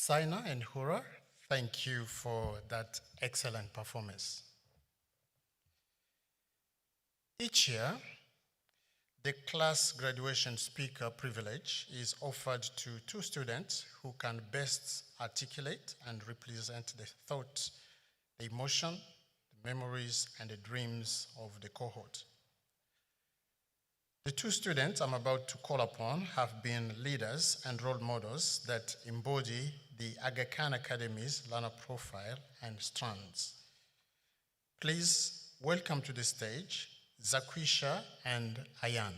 Saina and Hura, thank you for that excellent performance. Each year, the class graduation speaker privilege is offered to 2 students who can best articulate and represent the thought, the emotion, the memories, and the dreams of the cohort. The 2 students I'm about to call upon have been leaders and role models that embody the Aga Khan Academy's learner profile and strands. Please welcome to the stage Zakwisha and Ayan.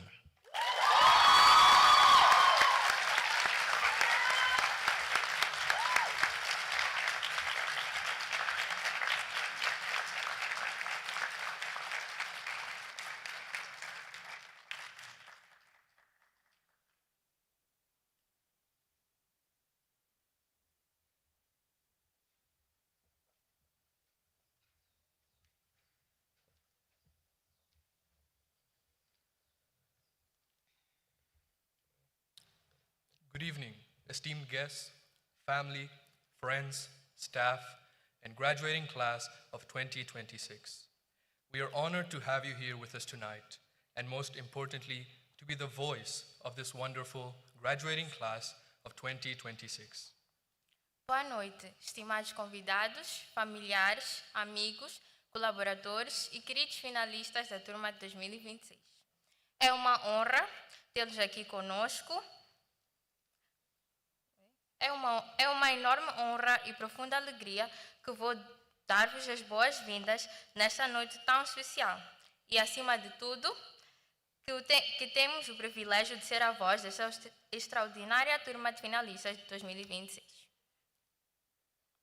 Good evening, esteemed guests, family, friends, staff, and graduating class of 2026. We are honored to have you here with us tonight, and most importantly, to be the voice of this wonderful graduating class of 2026. Boa noite, estimados convidados, familiares, amigos, colaboradores e queridos finalistas da turma de 2026. É uma honra tê-los aqui conosco. É uma enorme honra e profunda alegria que vou dar-vos as boas-vindas nesta noite tão especial. E, acima de tudo, que temos o privilégio de ser a voz desta extraordinária turma de finalistas de 2026.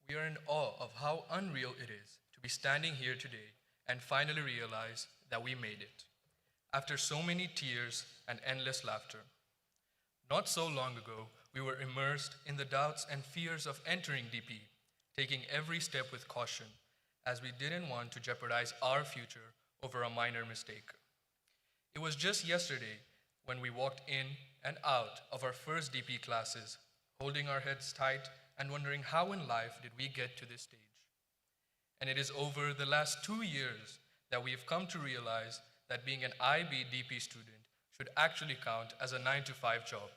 We are in awe of how unreal it is to be standing here today and finally realize that we made it, after so many tears and endless laughter. Not so long ago, we were immersed in the doubts and fears of entering DP, taking every step with caution, as we didn't want to jeopardize our future over a minor mistake. It was just yesterday when we walked in and out of our first DP classes, holding our heads tight and wondering how in life did we get to this stage. And it is over the last 2 years that we have come to realize that being an IB DP student should actually count as a 9-to-5 job.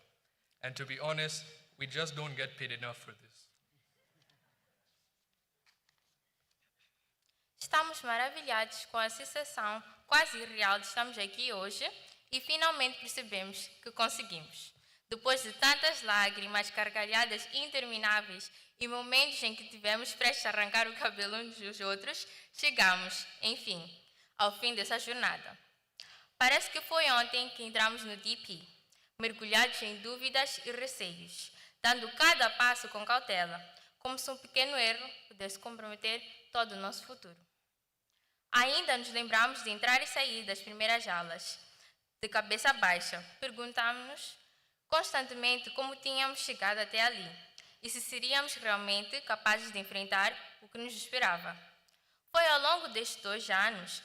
And to be honest, we just don't get paid enough for this. Estamos maravilhados com a sensação quase irreal de estarmos aqui hoje e finalmente percebemos que conseguimos. Depois de tantas lágrimas, gargalhadas intermináveis e momentos em que tivemos prestes a arrancar o cabelo uns dos outros, chegamos, enfim, ao fim dessa jornada. Parece que foi ontem que entramos no DP, mergulhados em dúvidas e receios, dando cada passo com cautela, como se um pequeno erro pudesse comprometer todo o nosso futuro. Ainda nos lembramos de entrar e sair das primeiras aulas, de cabeça baixa, perguntamos-nos constantemente como tínhamos chegado até ali e se seríamos realmente capazes de enfrentar o que nos esperava. Foi ao longo destes 2 anos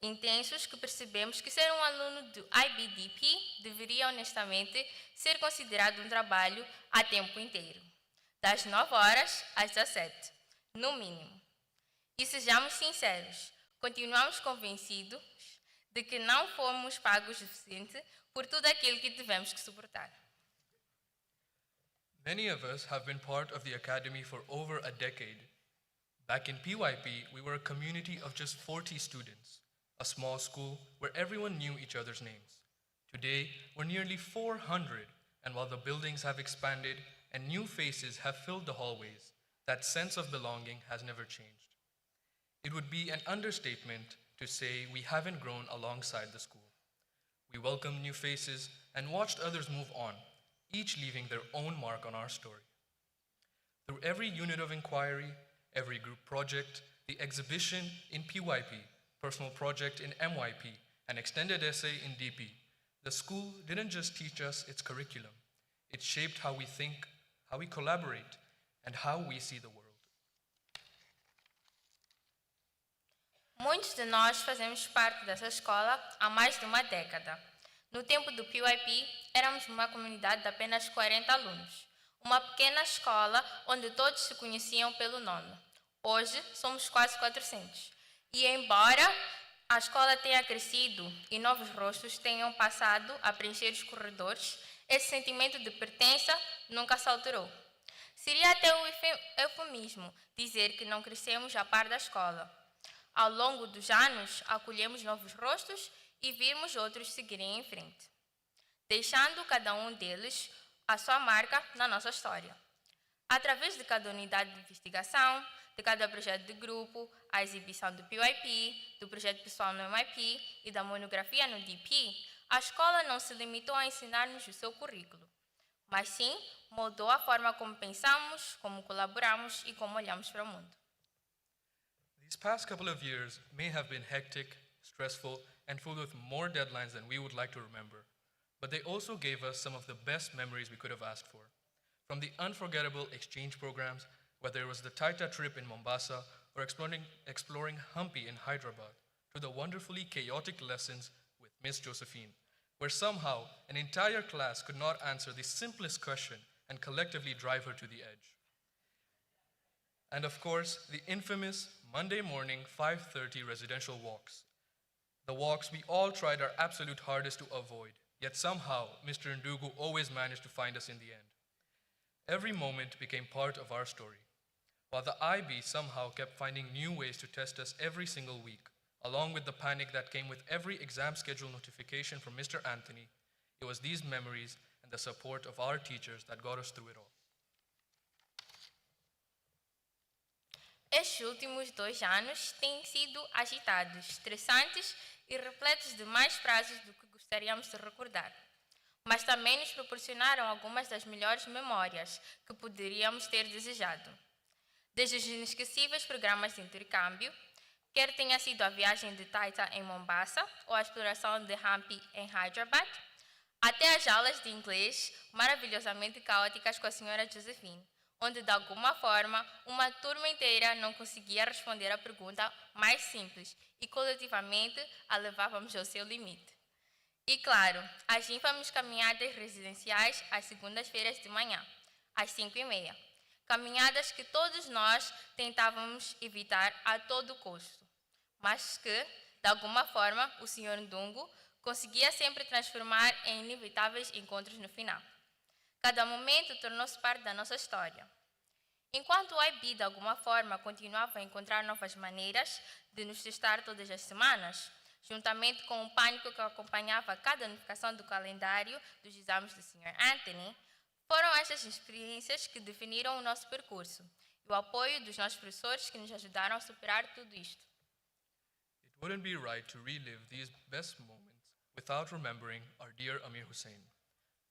intensos que percebemos que ser um aluno do IBDP deveria honestamente ser considerado um trabalho a tempo inteiro, das 9 horas às 17, no mínimo. E sejamos sinceros, continuamos convencidos de que não fomos pagos o suficiente por tudo aquilo que tivemos que suportar. Many of us have been part of the Academy for over a decade. Back in PYP, we were a community of just 40 students, a small school where everyone knew each other's names. Today, we're nearly 400, and while the buildings have expanded and new faces have filled the hallways, that sense of belonging has never changed. It would be an understatement to say we haven't grown alongside the school. We welcomed new faces and watched others move on, each leaving their own mark on our story. Through every unit of inquiry, every group project, the exhibition in PYP, personal project in MYP, and extended essay in DP, the school didn't just teach us its curriculum. It shaped how we think, how we collaborate, and how we see the world. Muitos de nós fazemos parte dessa escola há mais de uma década. No tempo do PYP, éramos uma comunidade de apenas 40 alunos, uma pequena escola onde todos se conheciam pelo nome. Hoje somos quase 400. E embora a escola tenha crescido e novos rostos tenham passado a preencher os corredores, esse sentimento de pertença nunca se alterou. Seria até um eufemismo dizer que não crescemos a par da escola. Ao longo dos anos, acolhemos novos rostos e vimos outros seguirem em frente, deixando cada um deles a sua marca na nossa história. Através de cada unidade de investigação, de cada projeto de grupo, a exibição do PYP, do projeto pessoal no MIP e da monografia no DP, a escola não se limitou a ensinar-nos o seu currículo, mas sim moldou a forma como pensamos, como colaboramos e como olhamos para o mundo. These past couple of years may have been hectic, stressful, and filled with more deadlines than we would like to remember, but they also gave us some of the best memories we could have asked for. From the unforgettable exchange programs, whether it was the Taita trip in Mombasa or exploring Hampi in Hyderabad, to the wonderfully chaotic lessons with Miss Josephine, where somehow an entire class could not answer the simplest question and collectively drive her to the edge. And of course, the infamous Monday morning 5:30 residential walks. The walks we all tried our absolute hardest to avoid, yet somehow Mr. Ndugu always managed to find us in the end. Every moment became part of our story, while the IB somehow kept finding new ways to test us every single week. Along with the panic that came with every exam schedule notification from Mr. Anthony, it was these memories and the support of our teachers that got us through it all. Estes últimos 2 anos têm sido agitados, estressantes e repletos de mais prazos do que gostaríamos de recordar, mas também nos proporcionaram algumas das melhores memórias que poderíamos ter desejado. Desde os inesquecíveis programas de intercâmbio, quer tenha sido a viagem de Taita em Mombasa ou a exploração de Hampi em Hyderabad, até as aulas de inglês maravilhosamente caóticas com a senhora Josephine, onde de alguma forma uma turma inteira não conseguia responder a pergunta mais simples e coletivamente a levávamos ao seu limite. E claro, as infames caminhadas residenciais às segundas-feiras de manhã, às 5:30. Caminhadas que todos nós tentávamos evitar a todo custo, mas que, de alguma forma, o Sr. Ndungu conseguia sempre transformar em inevitáveis encontros no final. Cada momento tornou-se parte da nossa história. Enquanto o IB, de alguma forma, continuava a encontrar novas maneiras de nos testar todas as semanas, juntamente com o pânico que acompanhava cada notificação do calendário dos exames do Sr. Anthony, foram estas experiências que definiram o nosso percurso e o apoio dos nossos professores que nos ajudaram a superar tudo isto. It wouldn't be right to relive these best moments without remembering our dear Amir Hussain.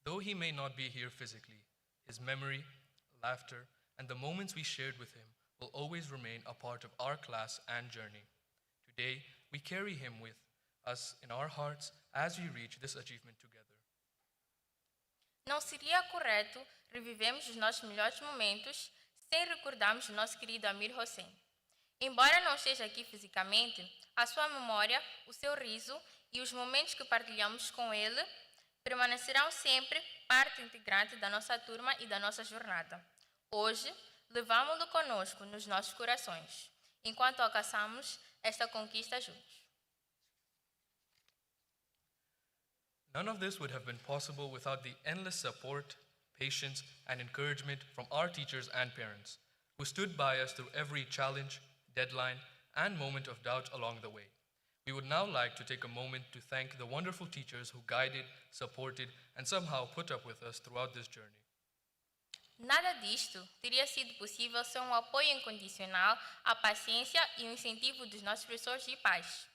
Though he may not be here physically, his memory, laughter, and the moments we shared with him will always remain a part of our class and journey. Today, we carry him with us in our hearts as we reach this achievement together. Não seria correto revivermos os nossos melhores momentos sem recordarmos o nosso querido Amir Hussain. Embora não esteja aqui fisicamente, a sua memória, o seu riso e os momentos que partilhamos com ele permanecerão sempre parte integrante da nossa turma e da nossa jornada. Hoje, levamo-lo conosco nos nossos corações, enquanto alcançamos esta conquista juntos. None of this would have been possible without the endless support, patience, and encouragement from our teachers and parents, who stood by us through every challenge, deadline, and moment of doubt along the way. We would now like to take a moment to thank the wonderful teachers who guided, supported, and somehow put up with us throughout this journey. Nada disto teria sido possível sem o apoio incondicional, a paciência e o incentivo dos nossos professores e pais,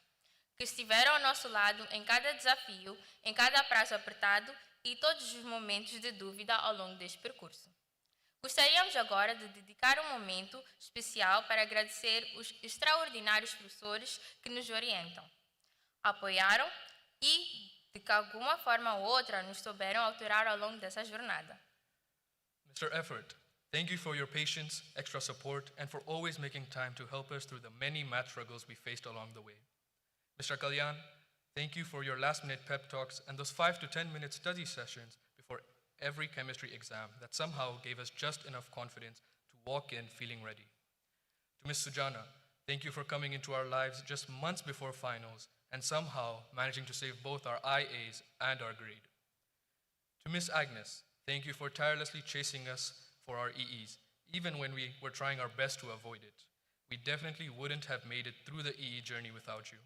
que estiveram ao nosso lado em cada desafio, em cada prazo apertado e todos os momentos de dúvida ao longo deste percurso. Gostaríamos agora de dedicar um momento especial para agradecer os extraordinários professores que nos orientam, apoiaram e, de alguma forma ou outra, nos souberam autorar ao longo dessa jornada. Mr. Effort, thank you for your patience, extra support, and for always making time to help us through the many math struggles we faced along the way. Mr. Kalyan, thank you for your last-minute pep talks and those 5 to 10-minute study sessions before every chemistry exam that somehow gave us just enough confidence to walk in feeling ready. To Ms. Sujana, thank you for coming into our lives just months before finals and somehow managing to save both our IAs and our grade. To Ms. Agnes, thank you for tirelessly chasing us for our EEs, even when we were trying our best to avoid it. We definitely wouldn't have made it through the EE journey without you.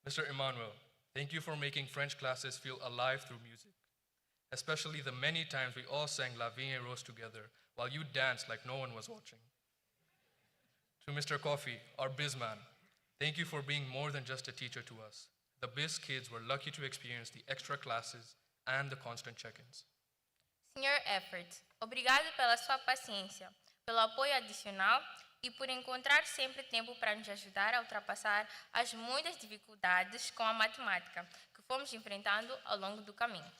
Mr. Emmanuel, thank you for making French classes feel alive through music, especially the many times we all sang La Vie en Rose together while you danced like no one was watching. To Mr. Coffee, our bizman, thank you for being more than just a teacher to us. The biz kids were lucky to experience the extra classes and the constant check-ins. Sr. Effort, obrigado pela sua paciência, pelo apoio adicional e por encontrar sempre tempo para nos ajudar a ultrapassar as muitas dificuldades com a matemática que fomos enfrentando ao longo do caminho.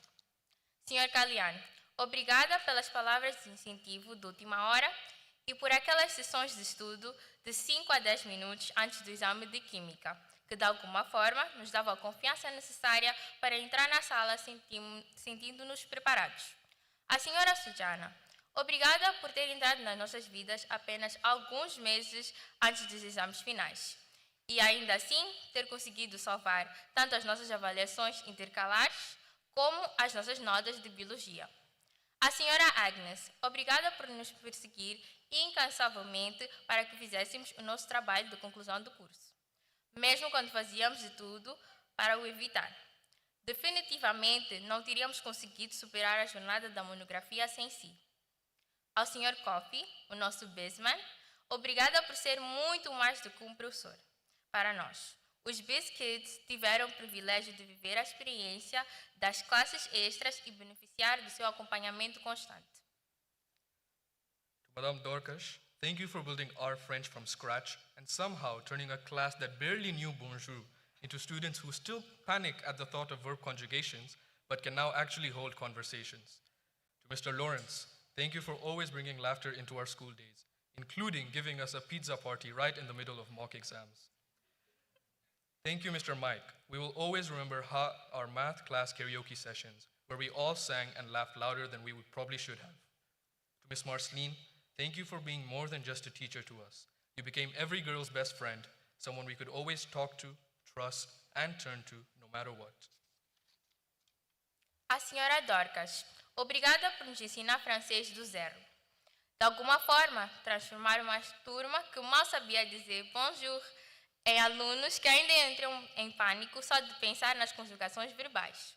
Sr. Caliano, obrigada pelas palavras de incentivo de última hora e por aquelas sessões de estudo de 5 a 10 minutos antes do exame de Química, que de alguma forma nos dava a confiança necessária para entrar na sala sentindo-nos preparados. A Sra. Sujana, obrigada por ter entrado nas nossas vidas apenas alguns meses antes dos exames finais e ainda assim ter conseguido salvar tanto as nossas avaliações intercalares como as nossas notas de biologia. A Sra. Agnes, obrigada por nos perseguir incansavelmente para que fizéssemos o nosso trabalho de conclusão do curso, mesmo quando fazíamos de tudo para o evitar. Definitivamente não teríamos conseguido superar a jornada da monografia sem si. Ao Sr. Coffee, o nosso bizman, obrigada por ser muito mais do que um professor. Para nós, os Biz Kids tiveram o privilégio de viver a experiência das classes extras e beneficiar do seu acompanhamento constante. To Madame Dorcas, thank you for building our French from scratch and somehow turning a class that barely knew bonjour into students who still panic at the thought of verb conjugations but can now actually hold conversations. To Mr. Lawrence, thank you for always bringing laughter into our school days, including giving us a pizza party right in the middle of mock exams. Thank you, Mr. Mike. We will always remember our math class karaoke sessions, where we all sang and laughed louder than we probably should have. To Miss Marceline, thank you for being more than just a teacher to us. You became every girl's best friend, someone we could always talk to, trust, and turn to, no matter what. A Sra. Dorcas, obrigada por nos ensinar francês do zero. De alguma forma, transformar uma turma que mal sabia dizer bonjour em alunos que ainda entram em pânico só de pensar nas conjugações verbais,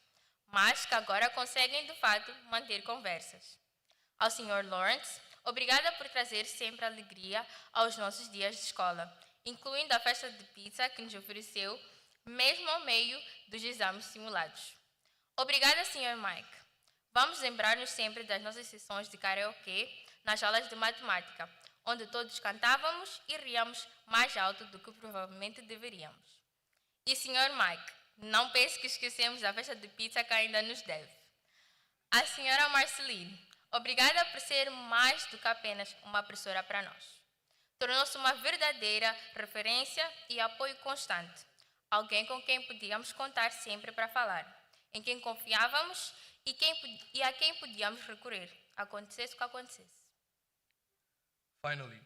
mas que agora conseguem, de fato, manter conversas. Ao Sr. Lawrence, obrigada por trazer sempre alegria aos nossos dias de escola, incluindo a festa de pizza que nos ofereceu, mesmo ao meio dos exames simulados. Obrigada, Sr. Mike. Vamos lembrar-nos sempre das nossas sessões de karaokê nas aulas de matemática, onde todos cantávamos e ríamos mais alto do que provavelmente deveríamos. E, Sr. Mike, não pense que esquecemos da festa de pizza que ainda nos deve. A Sra. Marceline, obrigada por ser mais do que apenas uma professora para nós. Tornou-se uma verdadeira referência e apoio constante, alguém com quem podíamos contar sempre para falar, em quem confiávamos e a quem podíamos recorrer, acontecesse o que acontecesse. Finally,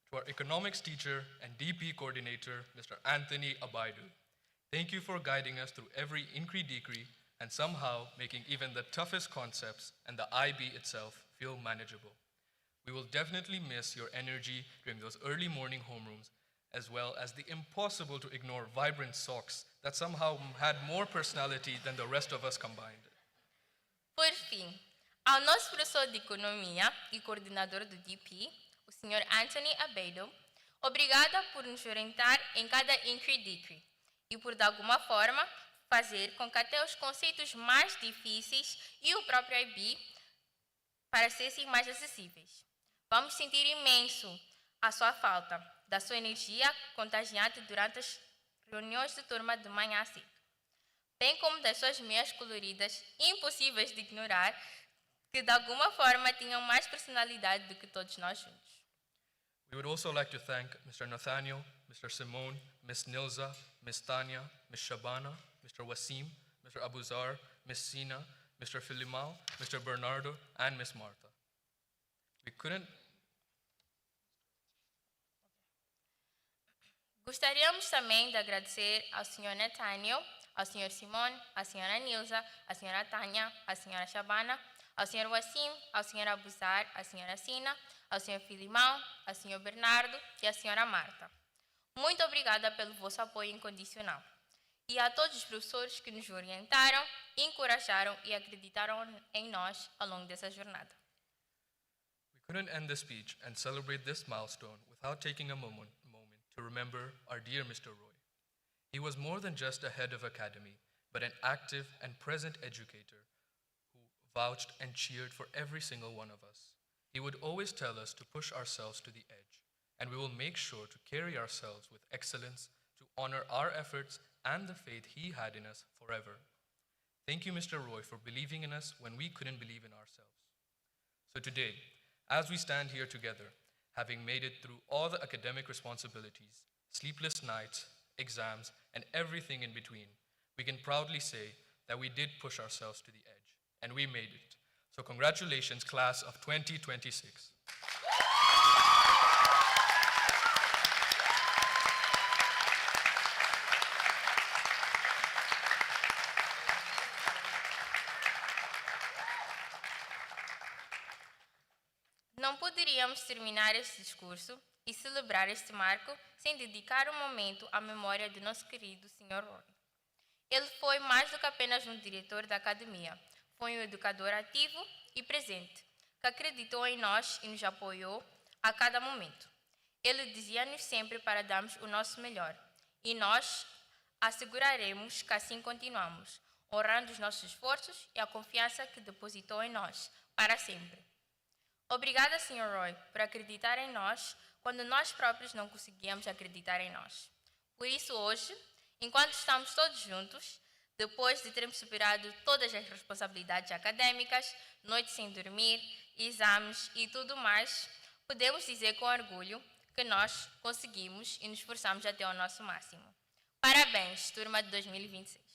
to our economics teacher and DP coordinator, Mr. Anthony Abaidu, thank you for guiding us through every incre-decre and somehow making even the toughest concepts and the IB itself feel manageable. We will definitely miss your energy during those early morning homerooms, as well as the impossible to ignore vibrant socks that somehow had more personality than the rest of us combined. Por fim, ao nosso professor de economia e coordenador do DP, o Sr. Anthony Abaidu, obrigada por nos orientar em cada incre-decre e por, de alguma forma, fazer com que até os conceitos mais difíceis e o próprio IB parecessem mais acessíveis. Vamos sentir imenso a sua falta, da sua energia contagiante durante as reuniões de turma de manhã cedo, bem como das suas meias coloridas, impossíveis de ignorar, que de alguma forma tinham mais personalidade do que todos nós juntos. We would also like to thank Mr. Nathaniel, Mr. Simone, Ms. Nilza, Ms. Tanya, Ms. Shabana, Mr. Wasim, Mr. Abuzar, Ms. Sina, Mr. Filimao, Mr. Bernardo, and Miss Martha. We couldn't Gostaríamos também de agradecer ao Sr. Nathaniel, ao Sr. Simone, à Sra. Nilza, à Sra. Tânia, à Sra. Shabana, ao Sr. Wassim, ao Sr. Abuzar, à Sra. Sina, ao Sr. Filimão, ao Sr. Bernardo e à Sra. Marta. Muito obrigada pelo vosso apoio incondicional. E a todos os professores que nos orientaram, encorajaram e acreditaram em nós ao longo dessa jornada. We couldn't end the speech and celebrate this milestone without taking a moment to remember our dear Mr. Roy. He was more than just a head of academy, but an active and present educator who vouched and cheered for every single one of us. He would always tell us to push ourselves to the edge, and we will make sure to carry ourselves with excellence to honor our efforts and the faith he had in us forever. Thank you, Mr. Roy, for believing in us when we couldn't believe in ourselves. So today, as we stand here together, having made it through all the academic responsibilities, sleepless nights, exams, and everything in between, we can proudly say that we did push ourselves to the edge, and we made it. So congratulations, class of 2026. Não poderíamos terminar este discurso e celebrar este marco sem dedicar um momento à memória do nosso querido Sr. Roy. Ele foi mais do que apenas um diretor da academia, foi um educador ativo e presente, que acreditou em nós e nos apoiou a cada momento. Ele dizia-nos sempre para darmos o nosso melhor, e nós asseguraremos que assim continuamos, honrando os nossos esforços e a confiança que depositou em nós, para sempre. Obrigada, Sr. Roy, por acreditar em nós quando nós próprios não conseguíamos acreditar em nós. Por isso, hoje, enquanto estamos todos juntos, depois de termos superado todas as responsabilidades acadêmicas, noites sem dormir, exames e tudo mais, podemos dizer com orgulho que nós conseguimos e nos esforçamos até ao nosso máximo. Parabéns, turma de 2026.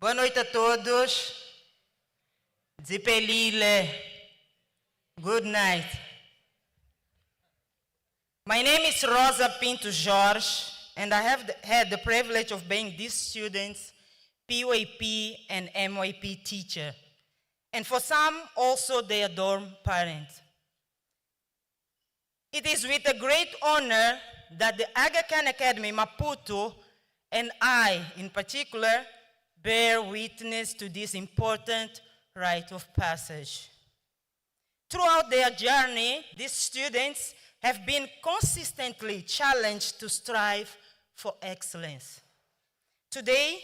Boa noite a todos. Zipelile. Good night. My name is Rosa Pinto Jorge, and I have had the privilege of being this student's PYP and MYP teacher, and for some, also their dorm parent. It is with a great honor that the Aga Khan Academy Maputo and I, in particular, bear witness to this important rite of passage. Throughout their journey, these students have been consistently challenged to strive for excellence. Today,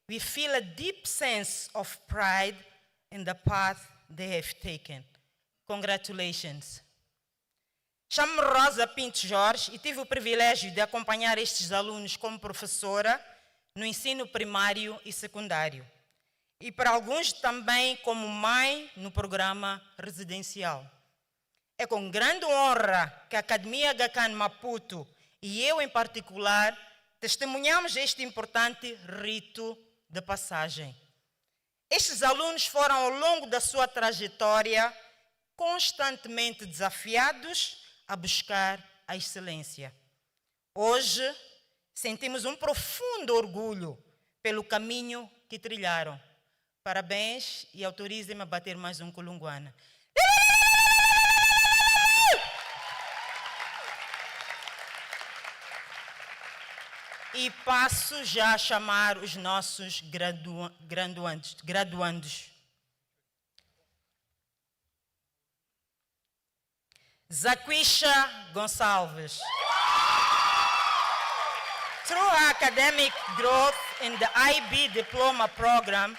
we feel a deep sense of pride in the path they have taken. Congratulations. Chamo-me Rosa Pinto Jorge e tive o privilégio de acompanhar estes alunos como professora no ensino primário e secundário. E para alguns também como mãe no programa residencial. É com grande honra que a Academia Aga Khan Maputo e eu em particular testemunhamos este importante rito de passagem. Estes alunos foram ao longo da sua trajetória constantemente desafiados a buscar a excelência. Hoje, sentimos um profundo orgulho pelo caminho que trilharam. Parabéns e autorizem-me a bater mais um culunguana. E passo já a chamar os nossos graduandos. Zaquisha Gonçalves. Through her academic growth in the IB diploma program,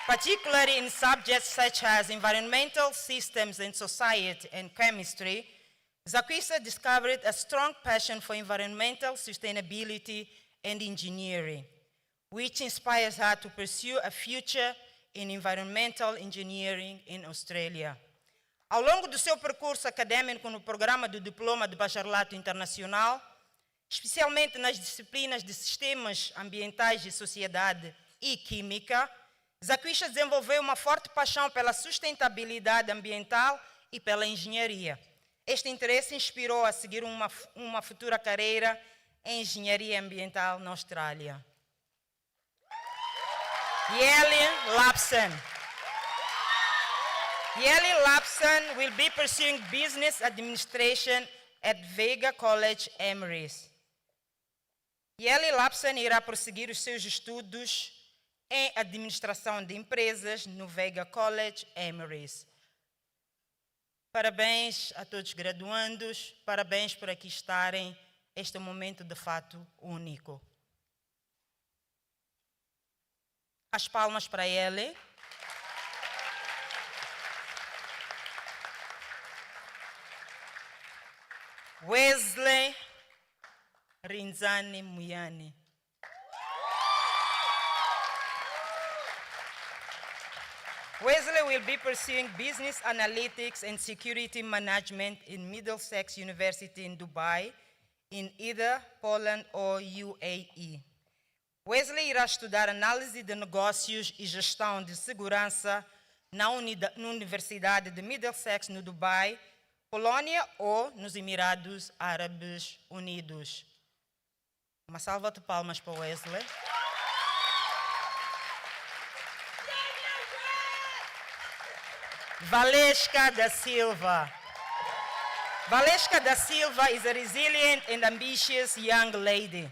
particularly in subjects such as environmental systems and society and chemistry, Zaquisha discovered a strong passion for environmental sustainability and engineering, which inspires her to pursue a future in environmental engineering in Australia. Ao longo do seu percurso acadêmico no programa do Diploma de Bacharelato Internacional, especialmente nas disciplinas de Sistemas Ambientais de Sociedade e Química, Zaquisha desenvolveu uma forte paixão pela sustentabilidade ambiental e pela engenharia. Este interesse inspirou a seguir uma futura carreira em engenharia ambiental na Austrália. Yeli Lapson will be pursuing business administration at Vega College, Emories. Yeli Lapson irá prosseguir os seus estudos em administração de empresas no Vega College, Emories. Parabéns a todos os graduandos, parabéns por aqui estarem. Este é um momento de fato único. As palmas para ele. Wesley Rinzani Muyani. Wesley will be pursuing business analytics and security management in Middlesex University in Dubai, in either Poland or UAE. Wesley irá estudar análise de negócios e gestão de segurança na Universidade de Middlesex, no Dubai, Polônia ou nos Emirados Árabes Unidos. Uma salva de palmas para Wesley. Valesca da Silva. Valesca da Silva is a resilient and ambitious young lady.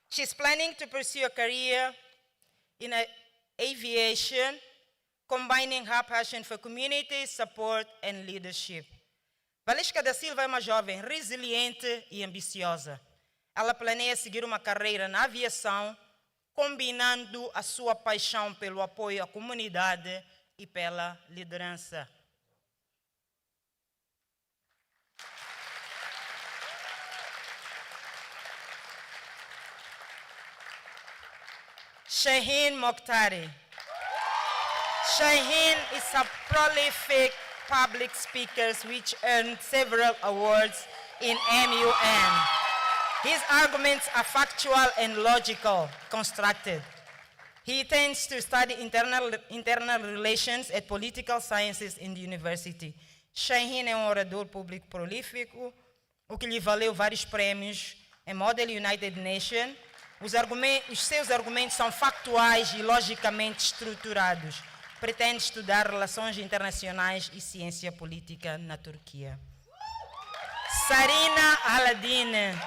She's planning to pursue a career in aviation, combining her passion for community support and leadership. Valesca da Silva é uma jovem resiliente e ambiciosa. Ela planeia seguir uma carreira na aviação, combinando a sua paixão pelo apoio à comunidade e pela liderança. Shaheen Mokhtari. Shaheen is a prolific public speaker which earned several awards in MUN. His arguments are factual and logical, constructed. He intends to study internal relations and political sciences in the university. Shaheen é um orador público prolífico, o que lhe valeu vários prêmios em Model United Nations. Os seus argumentos são factuais e logicamente estruturados. Pretende estudar relações internacionais e ciência política na Turquia. Sarina Aladine.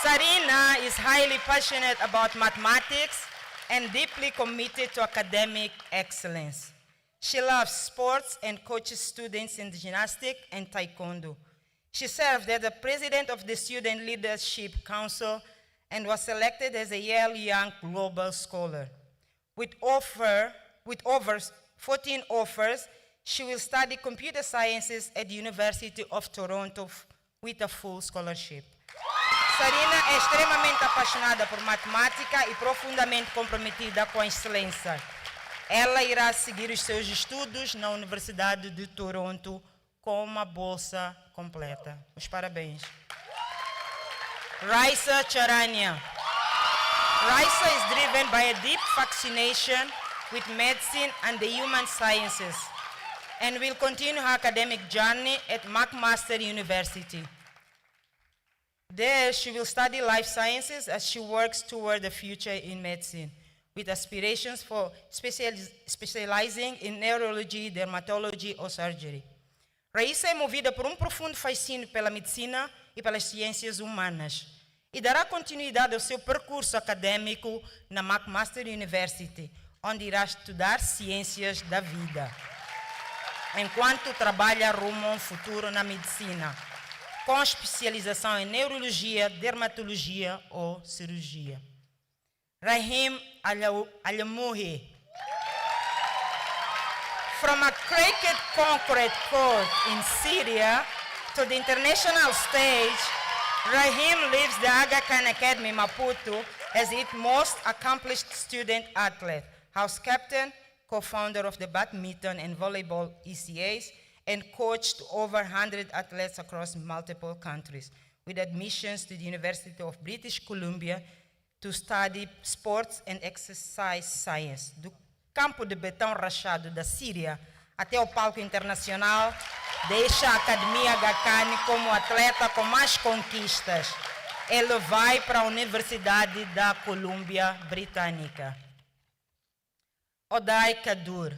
Sarina is highly passionate about mathematics and deeply committed to academic excellence. She loves sports and coaches students in gymnastics and taekwondo. She served as the president of the Student Leadership Council and was selected as a Yale Young Global Scholar. With over 14 offers, she will study computer sciences at the University of Toronto with a full scholarship. Sarina é extremamente apaixonada por matemática e profundamente comprometida com a excelência. Ela irá seguir os seus estudos na Universidade de Toronto com uma bolsa completa. Os parabéns. Raisa Charania. Raisa is driven by a deep fascination with medicine and the human sciences and will continue her academic journey at McMaster University. There, she will study life sciences as she works toward the future in medicine, with aspirations for specializing in neurology, dermatology or surgery. Raíssa é movida por profundo fascínio pela medicina e pelas ciências humanas e dará continuidade ao seu percurso acadêmico na McMaster University, onde irá estudar ciências da vida, enquanto trabalha rumo a futuro na medicina, com especialização em neurologia, dermatologia ou cirurgia. Rahim Al-Mouhi. From a cracked concrete court in Syria to the international stage, Rahim leaves the Aga Khan Academy Maputo as its most accomplished student athlete, house captain, co-founder of the badminton and volleyball ECAs, and coached over 100 athletes across multiple countries, with admissions to the University of British Columbia to study sports and exercise science. Do campo de betão rachado da Síria até o palco internacional, deixa a Academia Aga Khan como atleta com mais conquistas. Ele vai para a Universidade da Colômbia Britânica. Oday Kadur.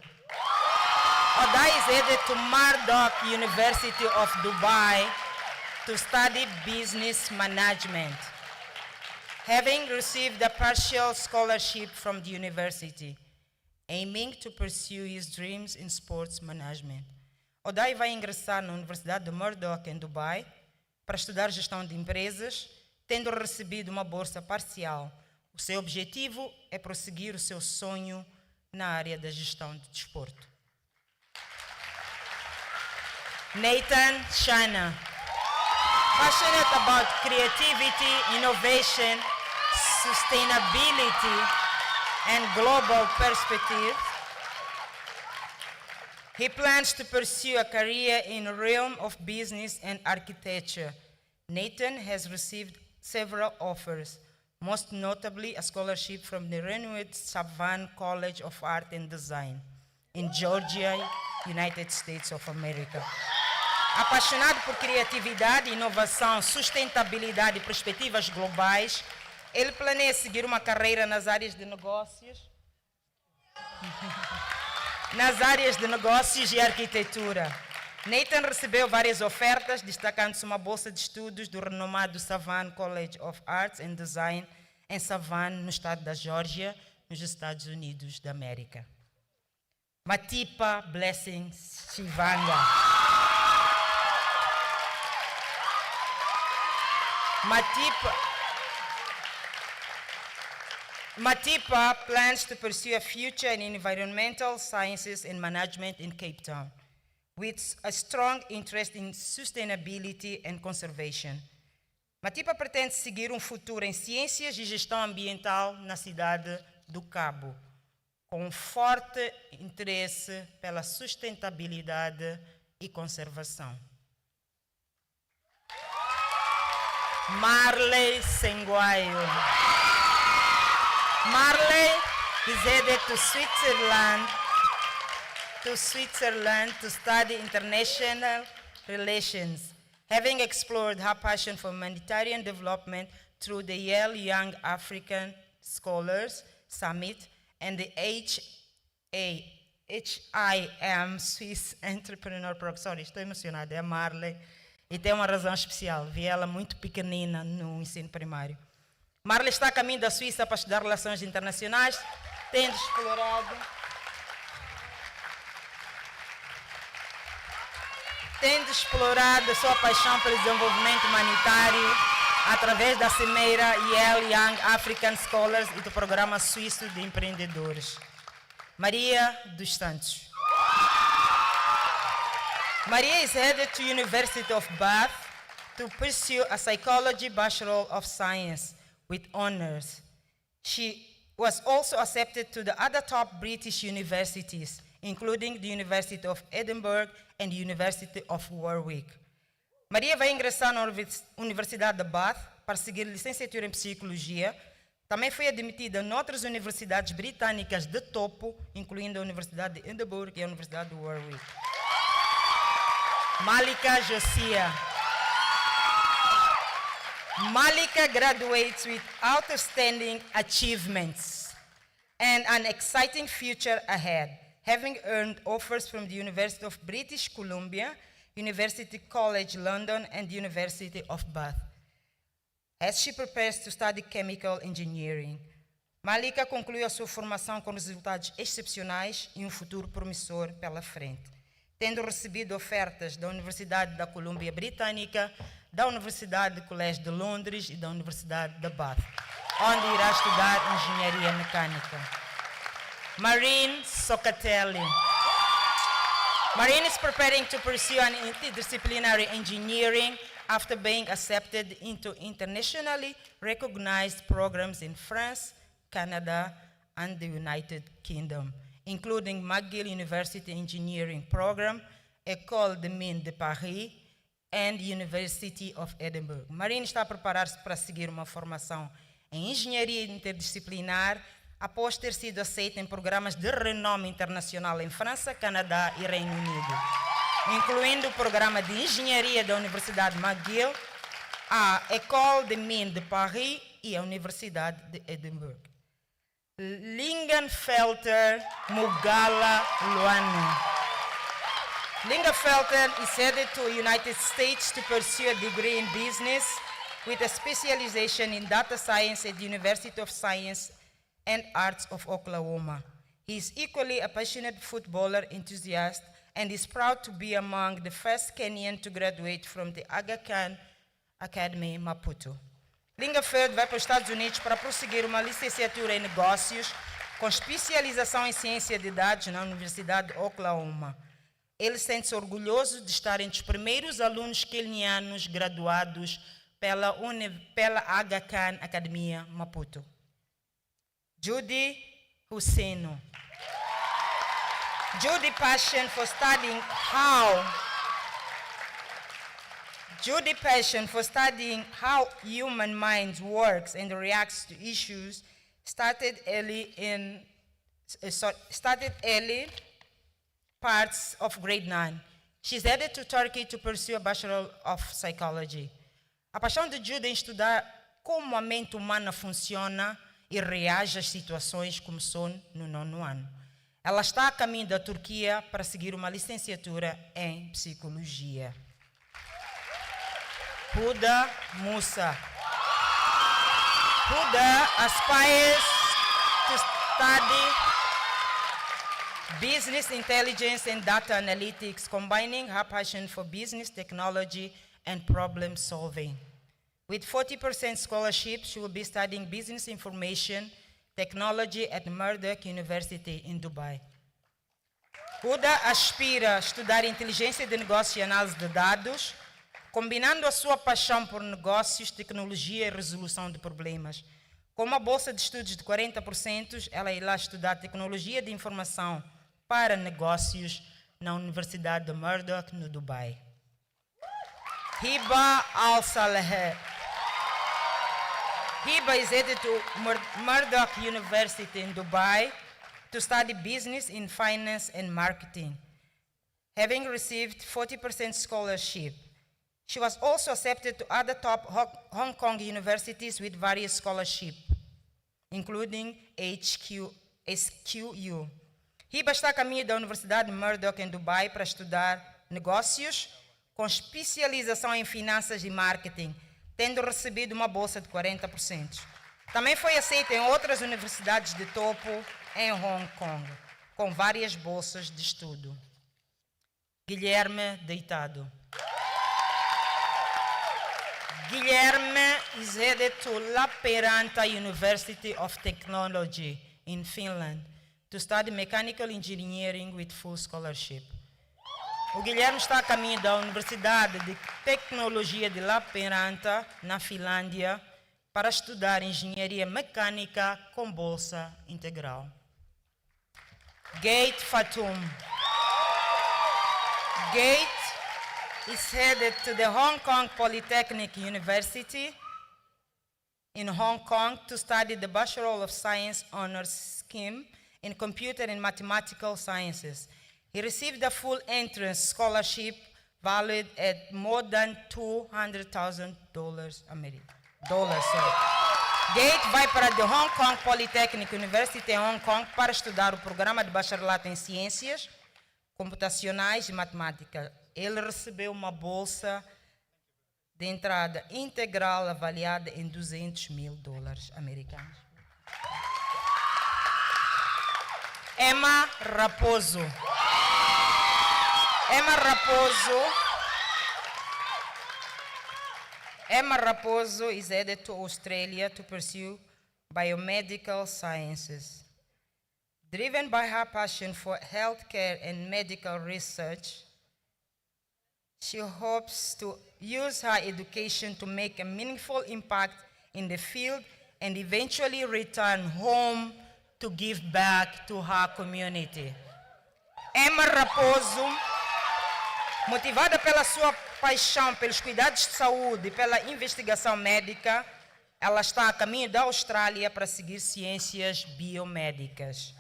Oday is headed to Murdoch University of Dubai to study business management, having received a partial scholarship from the university, aiming to pursue his dreams in sports management. Oday vai ingressar na Universidade de Murdoch, em Dubai, para estudar gestão de empresas, tendo recebido uma bolsa parcial. O seu objetivo é prosseguir o seu sonho na área da gestão de desporto. Nathan Shana. Passionate about creativity, innovation, sustainability, and global perspective, he plans to pursue a career in the realm of business and architecture. Nathan has received several offers, most notably a scholarship from the renowned Savannah College of Art and Design in Georgia, United States of America. Apaixonado por criatividade, inovação, sustentabilidade e perspectivas globais, ele planeia seguir uma carreira nas áreas de negócios, e arquitetura. Nathan recebeu várias ofertas, destacando-se uma bolsa de estudos do renomado Savannah College of Arts and Design em Savannah, no estado da Geórgia, nos Estados Unidos da América. Matipa Blessing Shivanga. Matipa plans to pursue a future in environmental sciences and management in Cape Town, with a strong interest in sustainability and conservation. Matipa pretende seguir futuro em ciências e gestão ambiental na cidade do Cabo, com forte interesse pela sustentabilidade e conservação. Marley Senguaio. Marley is headed to Switzerland to study international relations, having explored her passion for humanitarian development through the Yale Young African Scholars Summit and the HIM Swiss Entrepreneur Program. Sorry, estou emocionada, é a Marley. E tem uma razão especial, vi ela muito pequenina no ensino primário. Marley está a caminho da Suíça para estudar relações internacionais, tendo explorado sua paixão pelo desenvolvimento humanitário através da cimeira Yale Young African Scholars e do programa suíço de empreendedores. Maria dos Santos. Maria is headed to University of Bath to pursue a Psychology Bachelor of Science with honors. She was also accepted to the other top British universities, including the University of Edinburgh and the University of Warwick. Maria vai ingressar na Universidade de Bath para seguir licenciatura em Psicologia. Também foi admitida em outras universidades britânicas de topo, incluindo a Universidade de Edinburgh e a Universidade de Warwick. Malika Josia. Malika graduates with outstanding achievements and an exciting future ahead, having earned offers from the University of British Columbia, University College London, and the University of Bath. As she prepares to study chemical engineering, Malika concluiu a sua formação com resultados excepcionais e um futuro promissor pela frente, tendo recebido ofertas da Universidade da Colômbia Britânica, da Universidade do Colégio de Londres e da Universidade de Bath, onde irá estudar engenharia mecânica. Marine Socatelli. Marine is preparing to pursue an interdisciplinary engineering after being accepted into internationally recognized programs in France, Canada, and the United Kingdom, including McGill University Engineering Program, École des Mines de Paris, and University of Edinburgh. Marine está a preparar-se para seguir uma formação em engenharia interdisciplinar após ter sido aceita em programas de renome internacional em França, Canadá e Reino Unido, incluindo o programa de engenharia da Universidade McGill, a École des Mines de Paris e a Universidade de Edimburgo. Lingenfelter Mugala Luano. Lingenfelter is headed to the United States to pursue a degree in business with a specialization in data science at the University of Science and Arts of Oklahoma. He is equally a passionate footballer enthusiast and is proud to be among the first Kenyan to graduate from the Aga Khan Academy, Maputo. Lingenfelter vai para os Estados Unidos para prosseguir uma licenciatura em negócios com especialização em ciência de dados na Universidade de Oklahoma. Ele sente-se orgulhoso de estar entre os primeiros alunos kenianos graduados pela Aga Khan Academia, Maputo. Judy Husseino. Judy's passion for studying how human mind works and reacts to issues started early parts of grade 9. She's headed to Turkey to pursue a Bachelor of Psychology. A paixão de Judy em estudar como a mente humana funciona e reage às situações começou no 9º ano. Ela está a caminho da Turquia para seguir uma licenciatura em Psicologia. Huda Musa. Huda aspires to study business intelligence and data analytics, combining her passion for business technology and problem solving. With 40% scholarship, she will be studying business information technology at Murdoch University in Dubai. Huda aspira a estudar inteligência de negócio e análise de dados, combinando a sua paixão por negócios, tecnologia e resolução de problemas. Com uma bolsa de estudos de 40%, ela irá estudar tecnologia de informação para negócios na Universidade de Murdoch, no Dubai. Hiba Al-Saleh. Hiba is headed to Murdoch University in Dubai to study business in finance and marketing, having received 40% scholarship. She was also accepted to other top Hong Kong universities with various scholarships, including SQU. Hiba está a caminho da Universidade de Murdoch em Dubai para estudar negócios com especialização em finanças e marketing, tendo recebido uma bolsa de 40%. Também foi aceita em outras universidades de topo em Hong Kong, com várias bolsas de estudo. Guilherme deitado. Guilherme is headed to Lappeenranta University of Technology in Finland to study mechanical engineering with full scholarship. O Guilherme está a caminho da Universidade de Tecnologia de Lappeenranta, na Finlândia, para estudar engenharia mecânica com bolsa integral. Gate Fatum. Gate is headed to the Hong Kong Polytechnic University in Hong Kong to study the Bachelor of Science honors scheme in Computer and Mathematical Sciences. He received a full entrance scholarship valued at more than $200,000 American. Gate vai para the Hong Kong Polytechnic University em Hong Kong para estudar o programa de bacharelato em Ciências Computacionais e Matemática. Ele recebeu uma bolsa de entrada integral avaliada em $200,000 americanos. Emma Raposo. Emma Raposo is headed to Australia to pursue biomedical sciences. Driven by her passion for healthcare and medical research, she hopes to use her education to make a meaningful impact in the field and eventually return home to give back to her community. Emma Raposo, motivada pela sua paixão pelos cuidados de saúde e pela investigação médica, ela está a caminho da Austrália para seguir ciências biomédicas.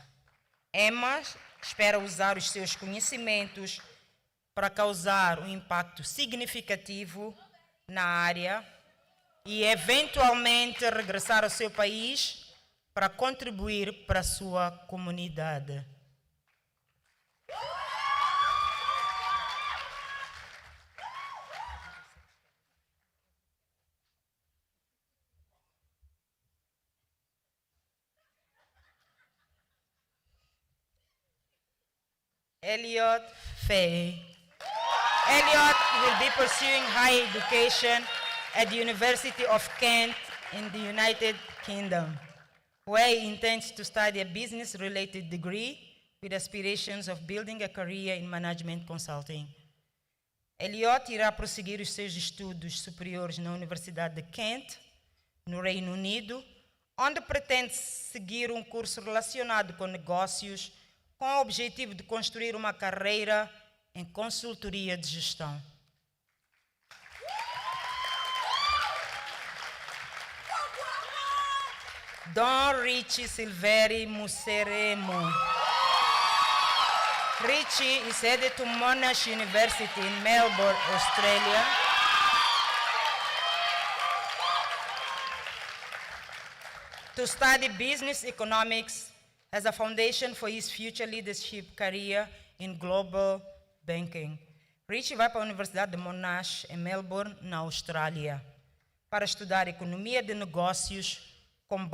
Emma espera usar os seus conhecimentos para causar um impacto significativo na área e, eventualmente, regressar ao seu país para contribuir para a sua comunidade. Elliot Fay. Elliot will be pursuing higher education at the University of Kent in the United Kingdom, where he intends to study a business-related degree with aspirations of building a career in management consulting. Elliot irá prosseguir os seus estudos superiores na Universidade de Kent, no Reino Unido, onde pretende seguir um curso relacionado com negócios, com o objetivo de construir uma carreira em consultoria de gestão. Don Richie Silveri Museremo. Richie is headed to Monash University in Melbourne, Australia, to study business economics as a foundation for his future leadership career in global banking. Richie vai para a Universidade de Monash, em Melbourne, na Austrália, para estudar economia de negócios como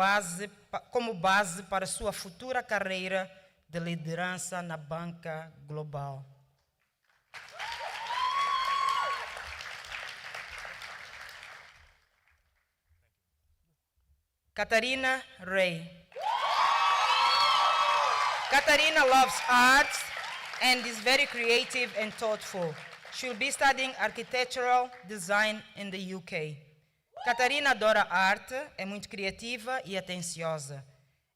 base para sua futura carreira de liderança na banca global. Catarina Ray. Catarina loves arts and is very creative and thoughtful. She will be studying architectural design in the UK. Catarina adora arte, é muito criativa e atenciosa.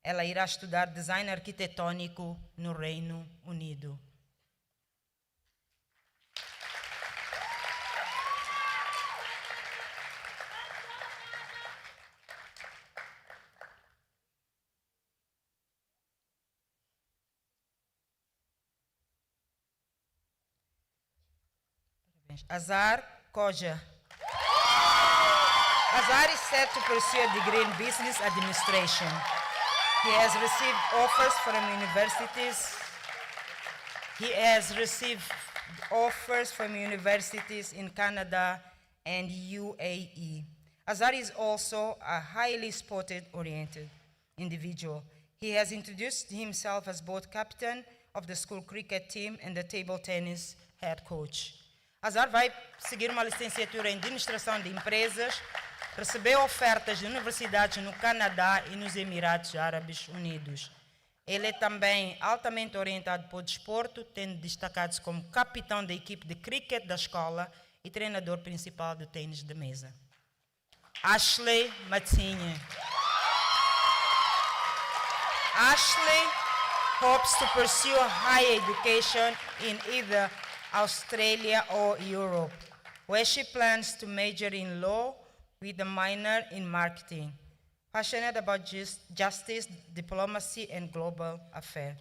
Ela irá estudar design arquitetônico no Reino Unido. Azar Koja. Azar is set to pursue a degree in business administration. He has received offers from universities. In Canada and UAE. Azar is also a highly sport-oriented individual. He has introduced himself as both captain of the school cricket team and the table tennis head coach. Azar vai seguir uma licenciatura em administração de empresas, recebeu ofertas de universidades no Canadá e nos Emirados Árabes Unidos. Ele é também altamente orientado para o desporto, tendo destacado-se como capitão da equipe de cricket da escola e treinador principal de tênis de mesa. Ashley Matsinha. Ashley hopes to pursue higher education in either Australia or Europe, where she plans to major in law with a minor in marketing. Passionate about justice, diplomacy and global affairs.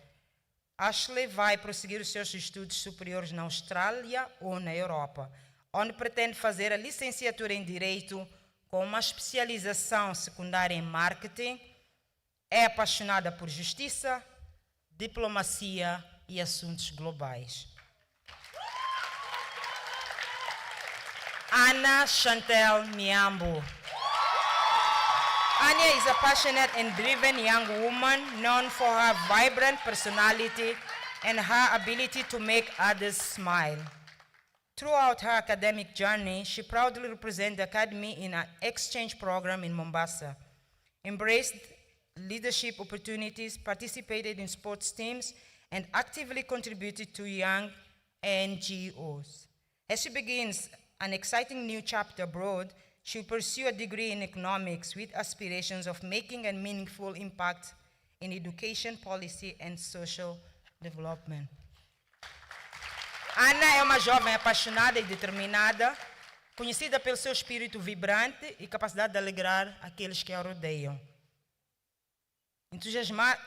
Ashley vai prosseguir os seus estudos superiores na Austrália ou na Europa, onde pretende fazer a licenciatura em Direito com uma especialização secundária em Marketing. É apaixonada por justiça, diplomacia e assuntos globais. Ana Chantel Miambo. Anya is a passionate and driven young woman known for her vibrant personality and her ability to make others smile. Throughout her academic journey, she proudly represented the Academy in an exchange program in Mombasa, embraced leadership opportunities, participated in sports teams, and actively contributed to young NGOs. As she begins an exciting new chapter abroad, she will pursue a degree in economics with aspirations of making a meaningful impact in education policy and social development. Ana é uma jovem apaixonada e determinada, conhecida pelo seu espírito vibrante e capacidade de alegrar aqueles que a rodeiam.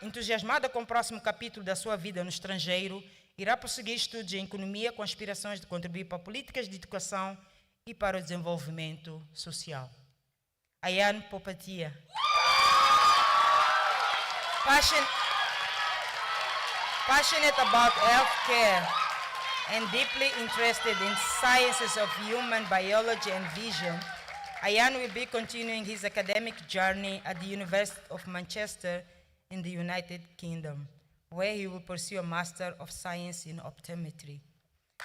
Entusiasmada com o próximo capítulo da sua vida no estrangeiro, irá prosseguir estudos em economia com aspirações de contribuir para políticas de educação e para o desenvolvimento social. Ayane Popatia. Passionate about healthcare and deeply interested in sciences of human biology and vision, Ayane will be continuing his academic journey at the University of Manchester in the United Kingdom, where he will pursue a Master of Science in Optometry.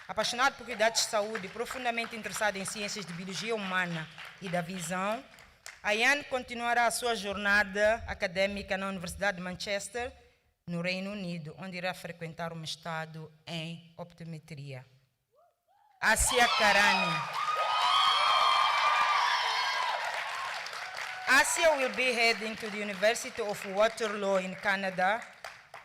Apaixonado por cuidados de saúde e profundamente interessado em ciências de biologia humana e da visão, Ayane continuará a sua jornada acadêmica na Universidade de Manchester, no Reino Unido, onde irá frequentar o mestrado em optometria. Asia Karani. Asia will be heading to the University of Waterloo in Canada,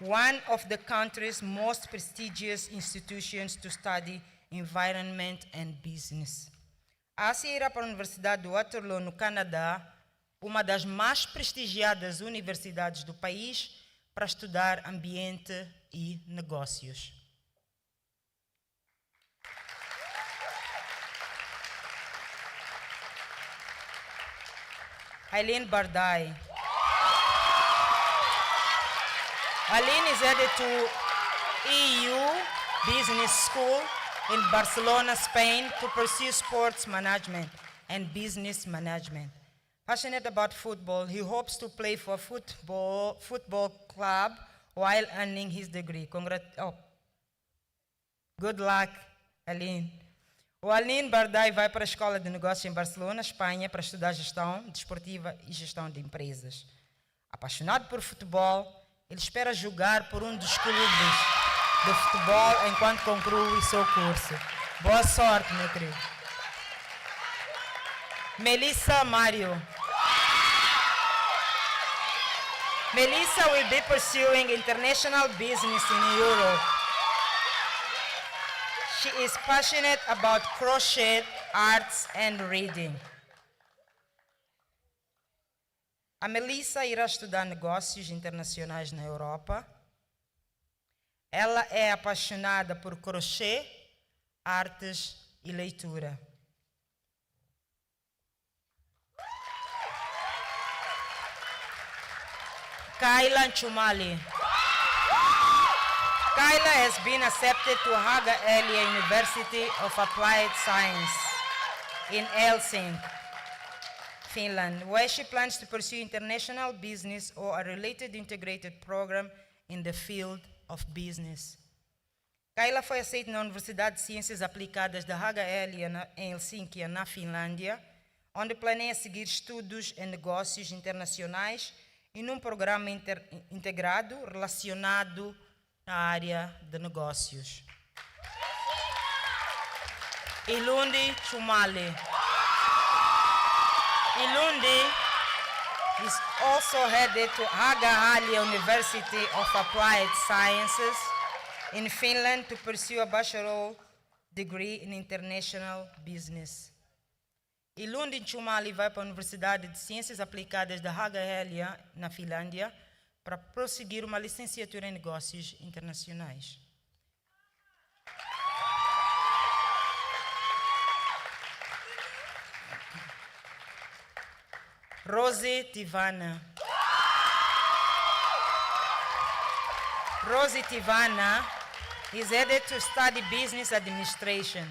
one of the country's most prestigious institutions to study environment and business. Asia irá para a Universidade de Waterloo, no Canadá, uma das mais prestigiadas universidades do país, para estudar ambiente e negócios. Aileen Bardai. Aileen is headed to EU Business School in Barcelona, Spain, to pursue sports management and business management. Passionate about football, he hopes to play for a football club while earning his degree. Good luck, Aileen. O Aileen Bardai vai para a Escola de Negócios em Barcelona, Espanha, para estudar gestão desportiva e gestão de empresas. Apaixonado por futebol, ele espera jogar por um dos clubes de futebol enquanto conclui seu curso. Boa sorte, meu querido. Melissa Mario. Melissa will be pursuing international business in Europe. She is passionate about crochet, arts, and reading. A Melissa irá estudar negócios internacionais na Europa. Ela é apaixonada por crochê, artes e leitura. Kayla Chumali. Kayla has been accepted to Haga Elia University of Applied Science in Helsinki, Finland, where she plans to pursue international business or a related integrated program in the field of business. Kayla foi aceita na Universidade de Ciências Aplicadas da Haga Elia em Helsinki, na Finlândia, onde planeia seguir estudos em negócios internacionais e num programa integrado relacionado na área de negócios. Ilundi Chumali. Ilundi is also headed to Haga Elia University of Applied Sciences in Finland to pursue a bachelor degree in international business. Ilundi Chumali vai para a Universidade de Ciências Aplicadas da Haga Elia, na Finlândia, para prosseguir uma licenciatura em negócios internacionais. Rosie Tivana. Rosie Tivana is headed to study business administration.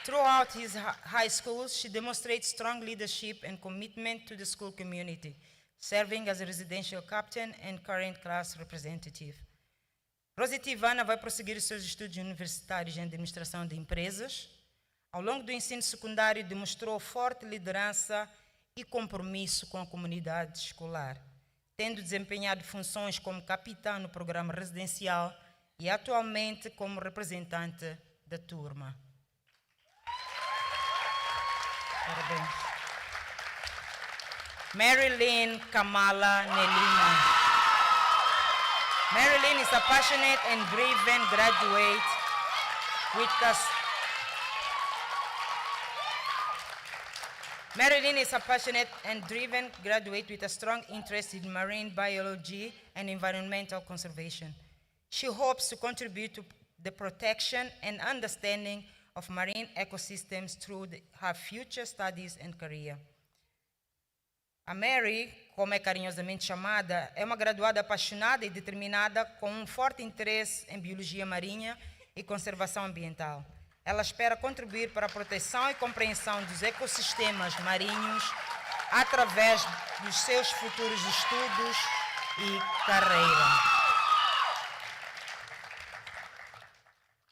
Throughout his high school, she demonstrates strong leadership and commitment to the school community, serving as a residential captain and current class representative. Rosie Tivana vai prosseguir os seus estudos universitários em administração de empresas. Ao longo do ensino secundário, demonstrou forte liderança e compromisso com a comunidade escolar, tendo desempenhado funções como capitã no programa residencial e atualmente como representante da turma. Parabéns. Marilyn Kamala Nelina. Marilyn is a passionate and driven graduate with a strong interest in marine biology and environmental conservation. She hopes to contribute to the protection and understanding of marine ecosystems through her future studies and career. A Mary, como é carinhosamente chamada, é uma graduada apaixonada e determinada com um forte interesse em biologia marinha e conservação ambiental. Ela espera contribuir para a proteção e compreensão dos ecossistemas marinhos através dos seus futuros estudos e carreira.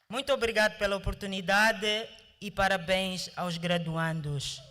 Muito obrigado pela oportunidade e parabéns aos graduandos.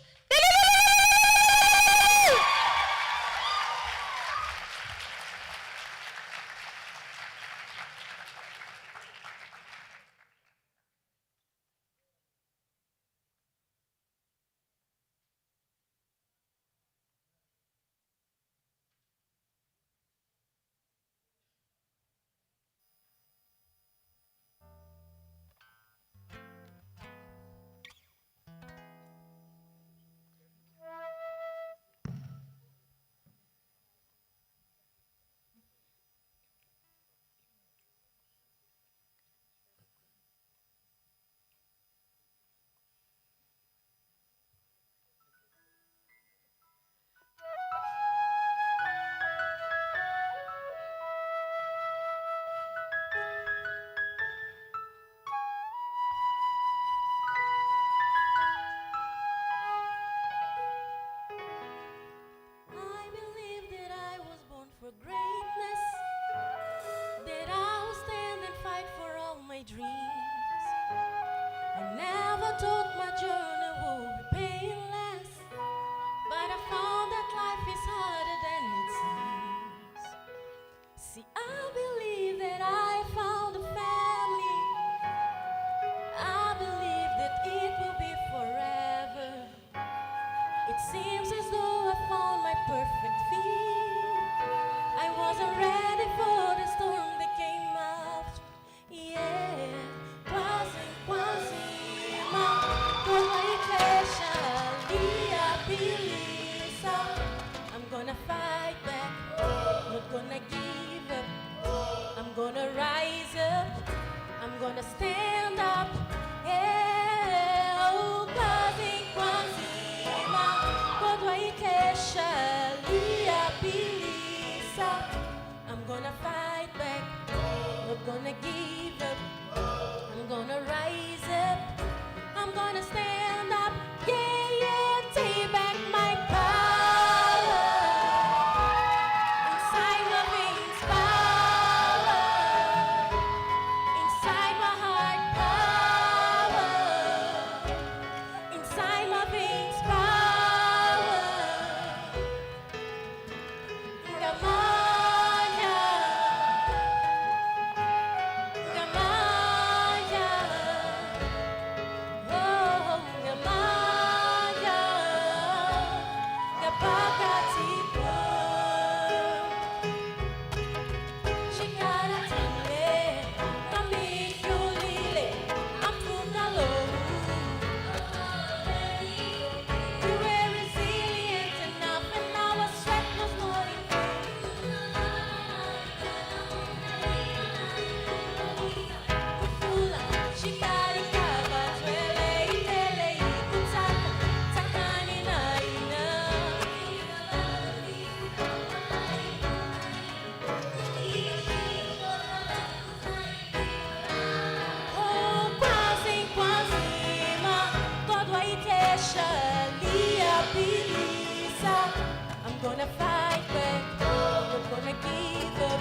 gonna fight back. I'm not gonna give up.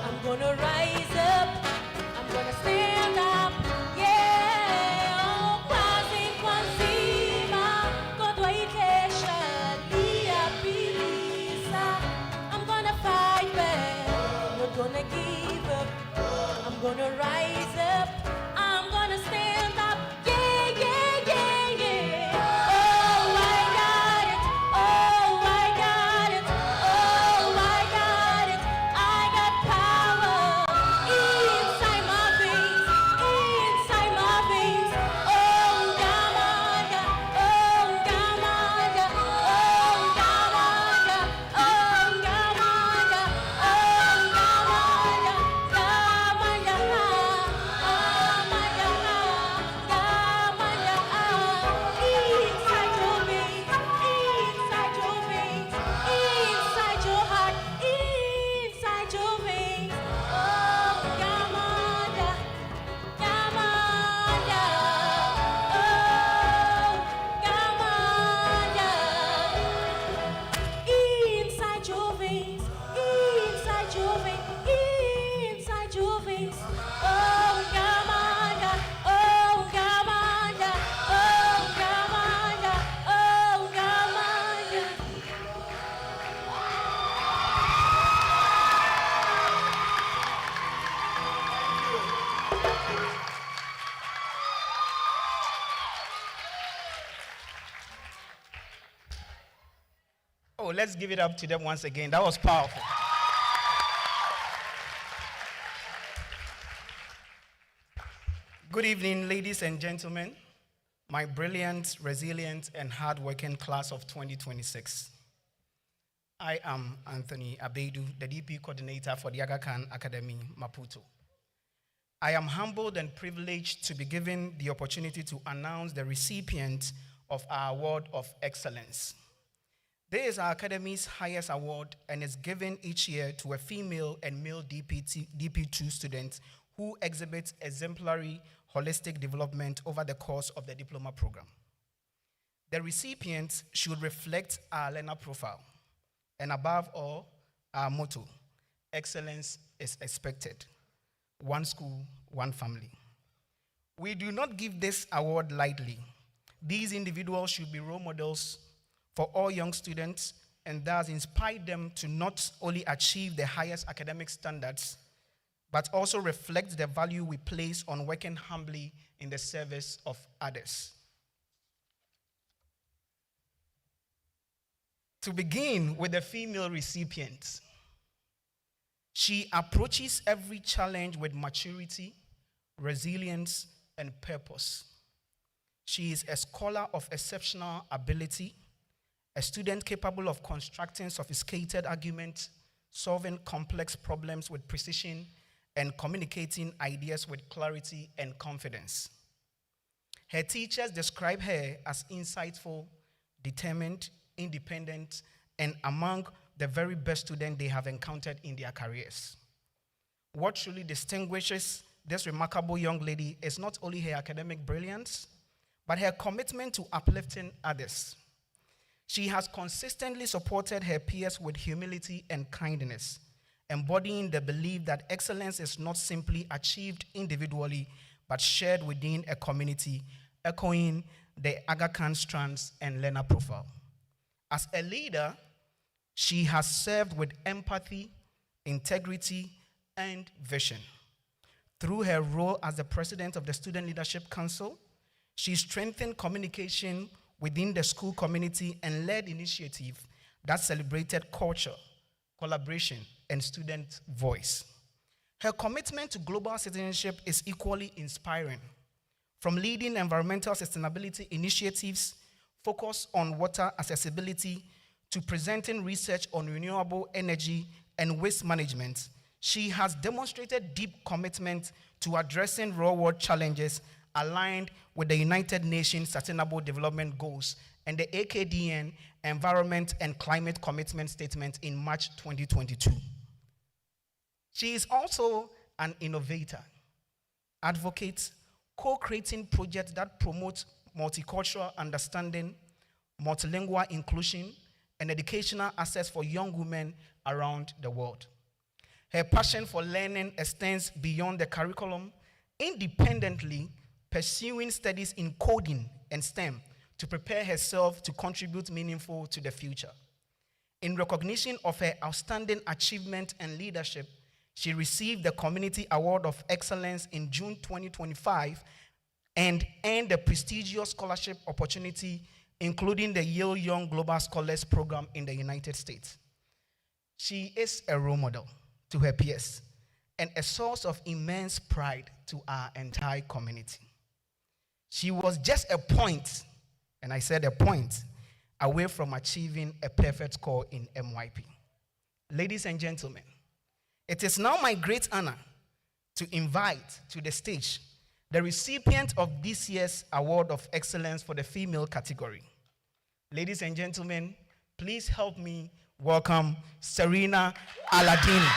I'm gonna rise up. I'm gonna stand up. Yeah. Oh, quase por cima, quando a igreja lhe habilita. I'm gonna fight back. I'm not gonna give up. I'm gonna rise up. I'm gonna stand up. Yeah, yeah, yeah, yeah. Oh, I got it. Oh, I got it. Oh, I got it. I got power inside my veins. Inside my veins. Oh, Gamaya. Oh, Gamaya. Oh, Gamaya. Oh, Gamaya. Oh, Gamaya. Gamaya. Inside your veins, inside your veins, inside your heart, inside your veins. Oh, Gamaya, Gamaya, oh, Gamaya. Inside your veins, inside your veins, inside your veins. Oh, Gamaya, oh, Gamaya, oh, Gamaya, oh, Gamaya. Oh, let's give it up to them once again. That was powerful. Good evening, ladies and gentlemen, my brilliant, resilient, and hardworking class of 2026. I am Anthony Abedu, the DP coordinator for the Aga Khan Academy, Maputo. I am humbled and privileged to be given the opportunity to announce the recipient of our Award of Excellence. This is our Academy's highest award and is given each year to a female and male DP2 students who exhibit exemplary holistic development over the course of the diploma program. The recipients should reflect our learner profile and above all, our motto, excellence is expected. One school, one family. We do not give this award lightly. These individuals should be role models for all young students and thus inspire them to not only achieve the highest academic standards, but also reflect the value we place on working humbly in the service of others. To begin with the female recipient, she approaches every challenge with maturity, resilience, and purpose. She is a scholar of exceptional ability, a student capable of constructing sophisticated arguments, solving complex problems with precision, and communicating ideas with clarity and confidence. Her teachers describe her as insightful, determined, independent, and among the very best students they have encountered in their careers. What truly distinguishes this remarkable young lady is not only her academic brilliance, but her commitment to uplifting others. She has consistently supported her peers with humility and kindness, embodying the belief that excellence is not simply achieved individually, but shared within a community, echoing the Aga Khan strands and learner profile. As a leader, she has served with empathy, integrity, and vision. Through her role as the president of the Student Leadership Council, she strengthened communication within the school community and led initiatives that celebrated culture, collaboration, and student voice. Her commitment to global citizenship is equally inspiring. From leading environmental sustainability initiatives focused on water accessibility to presenting research on renewable energy and waste management, she has demonstrated deep commitment to addressing real-world challenges aligned with the United Nations Sustainable Development Goals and the AKDN Environment and Climate Commitment Statement in March 2022. She is also an innovator, advocate, co-creating projects that promote multicultural understanding, multilingual inclusion, and educational access for young women around the world. Her passion for learning extends beyond the curriculum, independently pursuing studies in coding and STEM to prepare herself to contribute meaningful to the future. In recognition of her outstanding achievement and leadership, she received the Community Award of Excellence in June 2025 and earned a prestigious scholarship opportunity, including the Yale Young Global Scholars Program in the United States. She is a role model to her peers and a source of immense pride to our entire community. She was just a point, and I said a point, away from achieving a perfect score in MYP. Ladies and gentlemen, it is now my great honor to invite to the stage the recipient of this year's Award of Excellence for the female category. Ladies and gentlemen, please help me welcome Serena Aladini.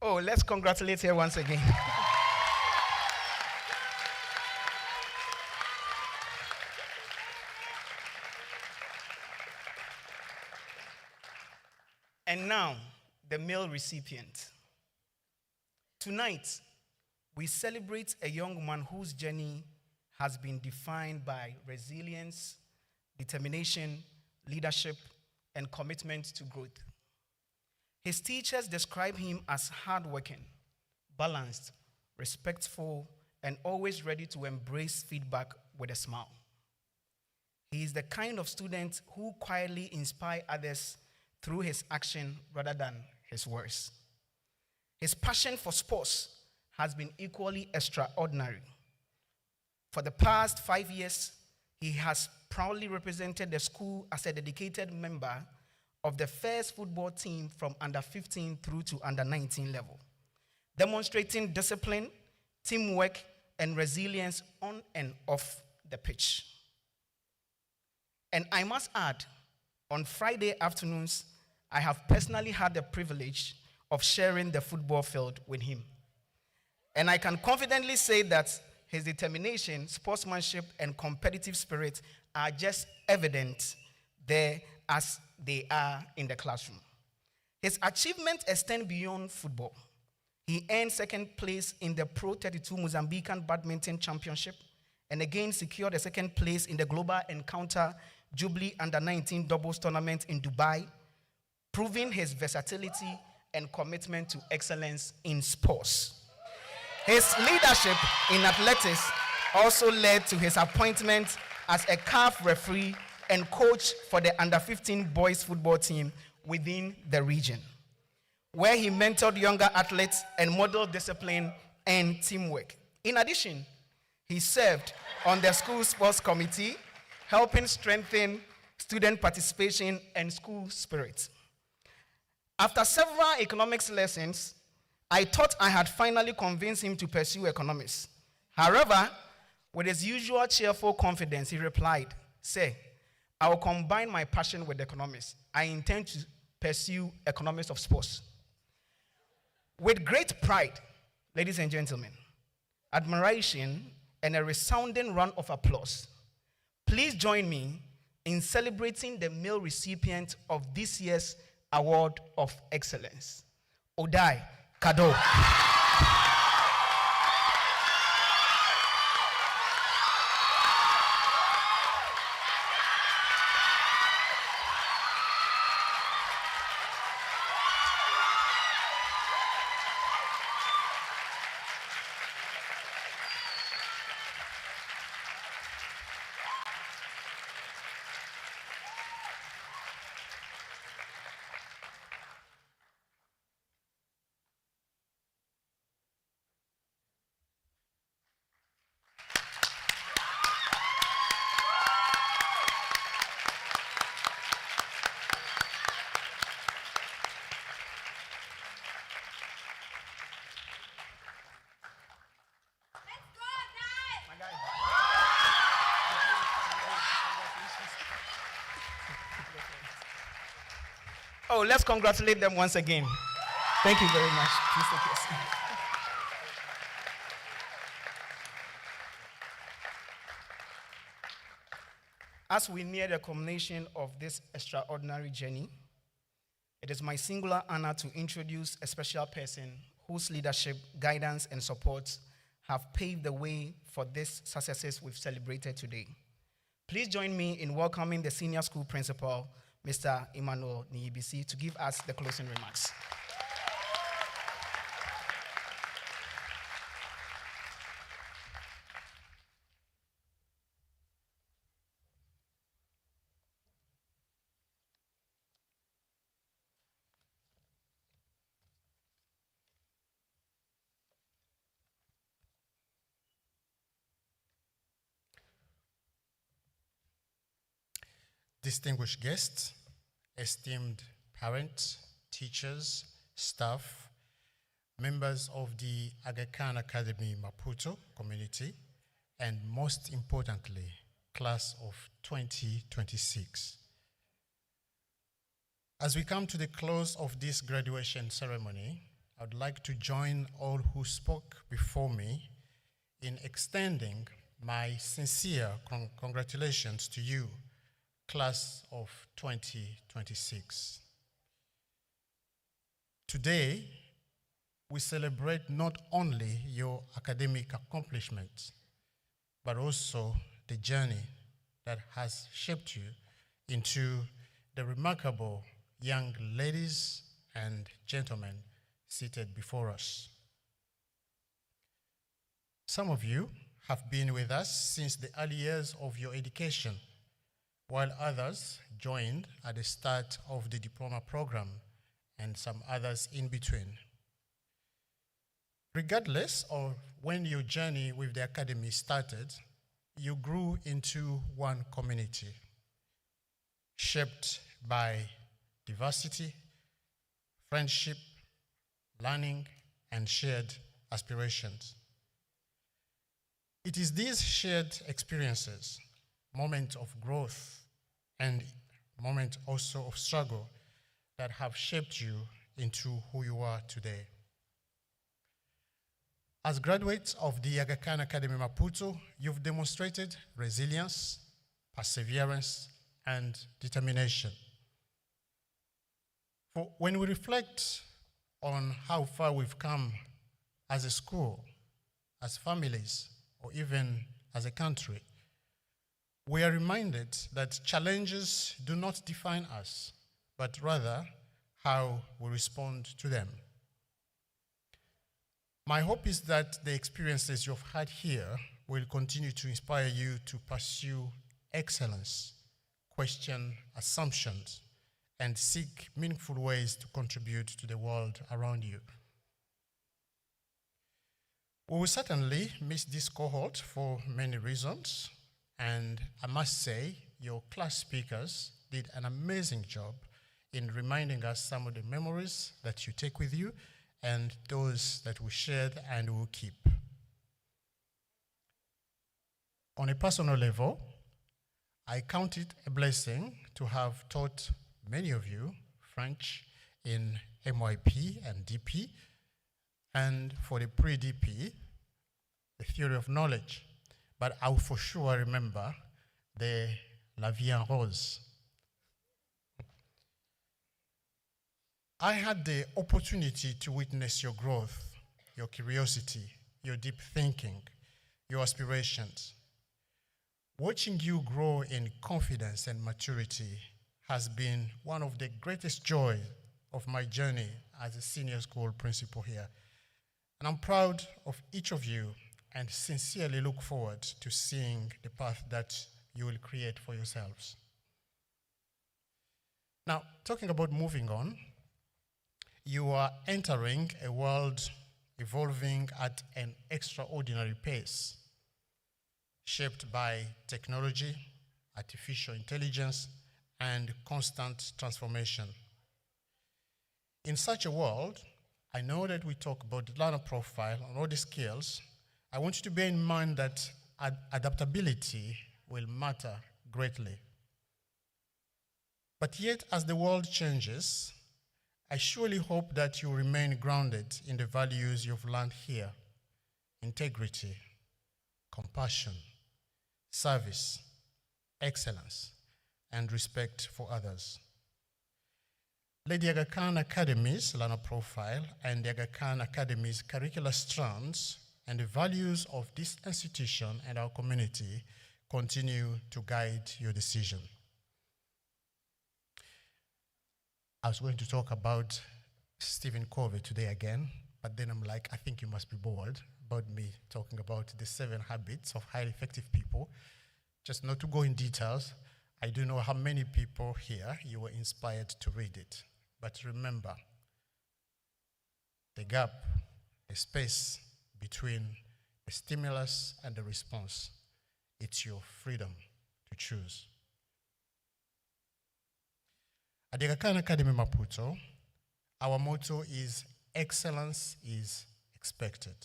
Oh, let's congratulate her once again. And now, the male recipient. Tonight, we celebrate a young man whose journey has been defined by resilience, determination, leadership, and commitment to growth. His teachers describe him as hardworking, balanced, respectful, and always ready to embrace feedback with a smile. He is the kind of student who quietly inspires others through his action rather than his words. His passion for sports has been equally extraordinary. For the past 5 years, he has proudly represented the school as a dedicated member of the first football team from under 15 through to under 19 level, demonstrating discipline, teamwork, and resilience on and off the pitch. And I must add, on Friday afternoons, I have personally had the privilege of sharing the football field with him. And I can confidently say that his determination, sportsmanship, and competitive spirit are just evident there as they are in the classroom. His achievements extend beyond football. He earned second place in the Pro 32 Mozambican Badminton Championship and again secured a second place in the Global Encounter Jubilee Under-19 Doubles Tournament in Dubai, proving his versatility and commitment to excellence in sports. His leadership in athletics also led to his appointment as a CAF referee and coach for the under-15 boys football team within the region, where he mentored younger athletes and modeled discipline and teamwork. In addition, he served on the school sports committee, helping strengthen student participation and school spirit. After several economics lessons, I thought I had finally convinced him to pursue economics. However, with his usual cheerful confidence, he replied, "Sir, I will combine my passion with economics. I intend to pursue economics of sports." With great pride, ladies and gentlemen, admiration, and a resounding round of applause, please join me in celebrating the male recipient of this year's Award of Excellence, Odai Kado. Oh, let's congratulate them once again. Thank you very much, Mr. Kirsten. As we near the culmination of this extraordinary journey, it is my singular honor to introduce a special person whose leadership, guidance, and support have paved the way for these successes we've celebrated today. Please join me in welcoming the senior school principal, Mr. Emmanuel Niyibisi, to give us the closing remarks. Distinguished guests, esteemed parents, teachers, staff, members of the Aga Khan Academy Maputo community, and most importantly, class of 2026. As we come to the close of this graduation ceremony, I would like to join all who spoke before me in extending my sincere congratulations to you, class of 2026. Today, we celebrate not only your academic accomplishments, but also the journey that has shaped you into the remarkable young ladies and gentlemen seated before us. Some of you have been with us since the early years of your education, while others joined at the start of the diploma program and some others in between. Regardless of when your journey with the academy started, you grew into one community, shaped by diversity, friendship, learning, and shared aspirations. It is these shared experiences, moments of growth, and moments also of struggle that have shaped you into who you are today. As graduates of the Aga Khan Academy Maputo, you've demonstrated resilience, perseverance, and determination. For when we reflect on how far we've come as a school, as families, or even as a country, we are reminded that challenges do not define us, but rather how we respond to them. My hope is that the experiences you've had here will continue to inspire you to pursue excellence, question assumptions, and seek meaningful ways to contribute to the world around you. We will certainly miss this cohort for many reasons, and I must say your class speakers did an amazing job in reminding us some of the memories that you take with you and those that we shared and will keep. On a personal level, I count it a blessing to have taught many of you French in MYP and DP, and for the pre-DP, the theory of knowledge. But I'll for sure remember the La Vie en Rose. I had the opportunity to witness your growth, your curiosity, your deep thinking, your aspirations. Watching you grow in confidence and maturity has been one of the greatest joy of my journey as a senior school principal here. And I'm proud of each of you and sincerely look forward to seeing the path that you will create for yourselves. Now, talking about moving on, you are entering a world evolving at an extraordinary pace, shaped by technology, artificial intelligence, and constant transformation. In such a world, I know that we talk about the learner profile and all the skills. I want you to bear in mind that adaptability will matter greatly. But yet, as the world changes, I surely hope that you remain grounded in the values you've learned here: integrity, compassion, service, excellence, and respect for others. Lady Aga Khan Academy's learner profile and the Aga Khan Academy's curricular strands and the values of this institution and our community continue to guide your decision. I was going to talk about Stephen Covey today again, but then I'm like, I think you must be bored about me talking about the 7 habits of highly effective people. Just not to go in details, I do know how many people here you were inspired to read it. But remember, the gap, the space between the stimulus and the response, it's your freedom to choose. At the Aga Khan Academy Maputo, our motto is excellence is expected.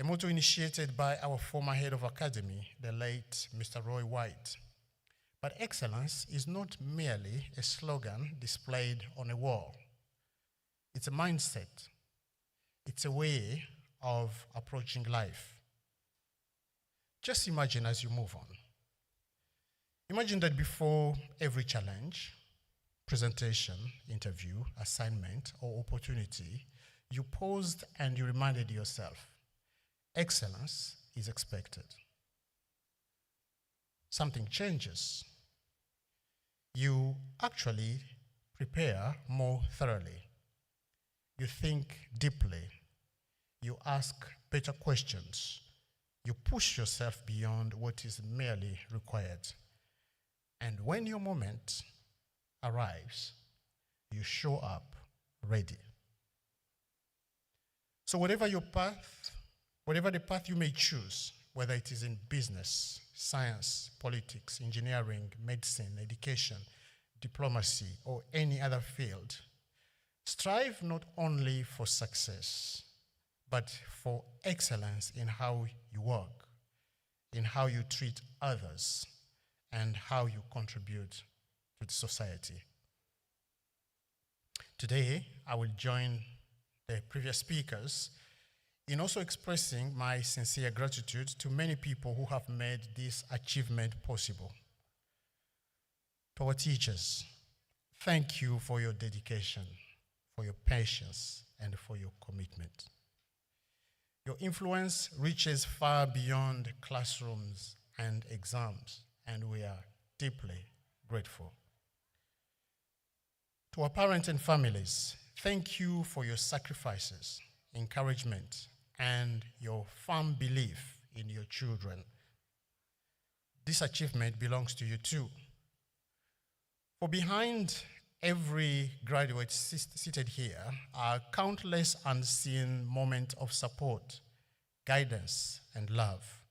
A motto initiated by our former head of academy, the late Mr. Roy White. But excellence is not merely a slogan displayed on a wall. It's a mindset. It's a way of approaching life. Just imagine as you move on. Imagine that before every challenge, presentation, interview, assignment, or opportunity, you paused and you reminded yourself, excellence is expected. Something changes. You actually prepare more thoroughly. You think deeply. You ask better questions. You push yourself beyond what is merely required. And when your moment arrives, you show up ready. So whatever your path, whatever the path you may choose, whether it is in business, science, politics, engineering, medicine, education, diplomacy, or any other field, strive not only for success, but for excellence in how you work, in how you treat others, and how you contribute to the society. Today, I will join the previous speakers in also expressing my sincere gratitude to many people who have made this achievement possible. To our teachers, thank you for your dedication, for your patience, and for your commitment. Your influence reaches far beyond classrooms and exams, and we are deeply grateful. To our parents and families, thank you for your sacrifices, encouragement, and your firm belief in your children. This achievement belongs to you too. For behind every graduate seated here are countless unseen moments of support, guidance, and love.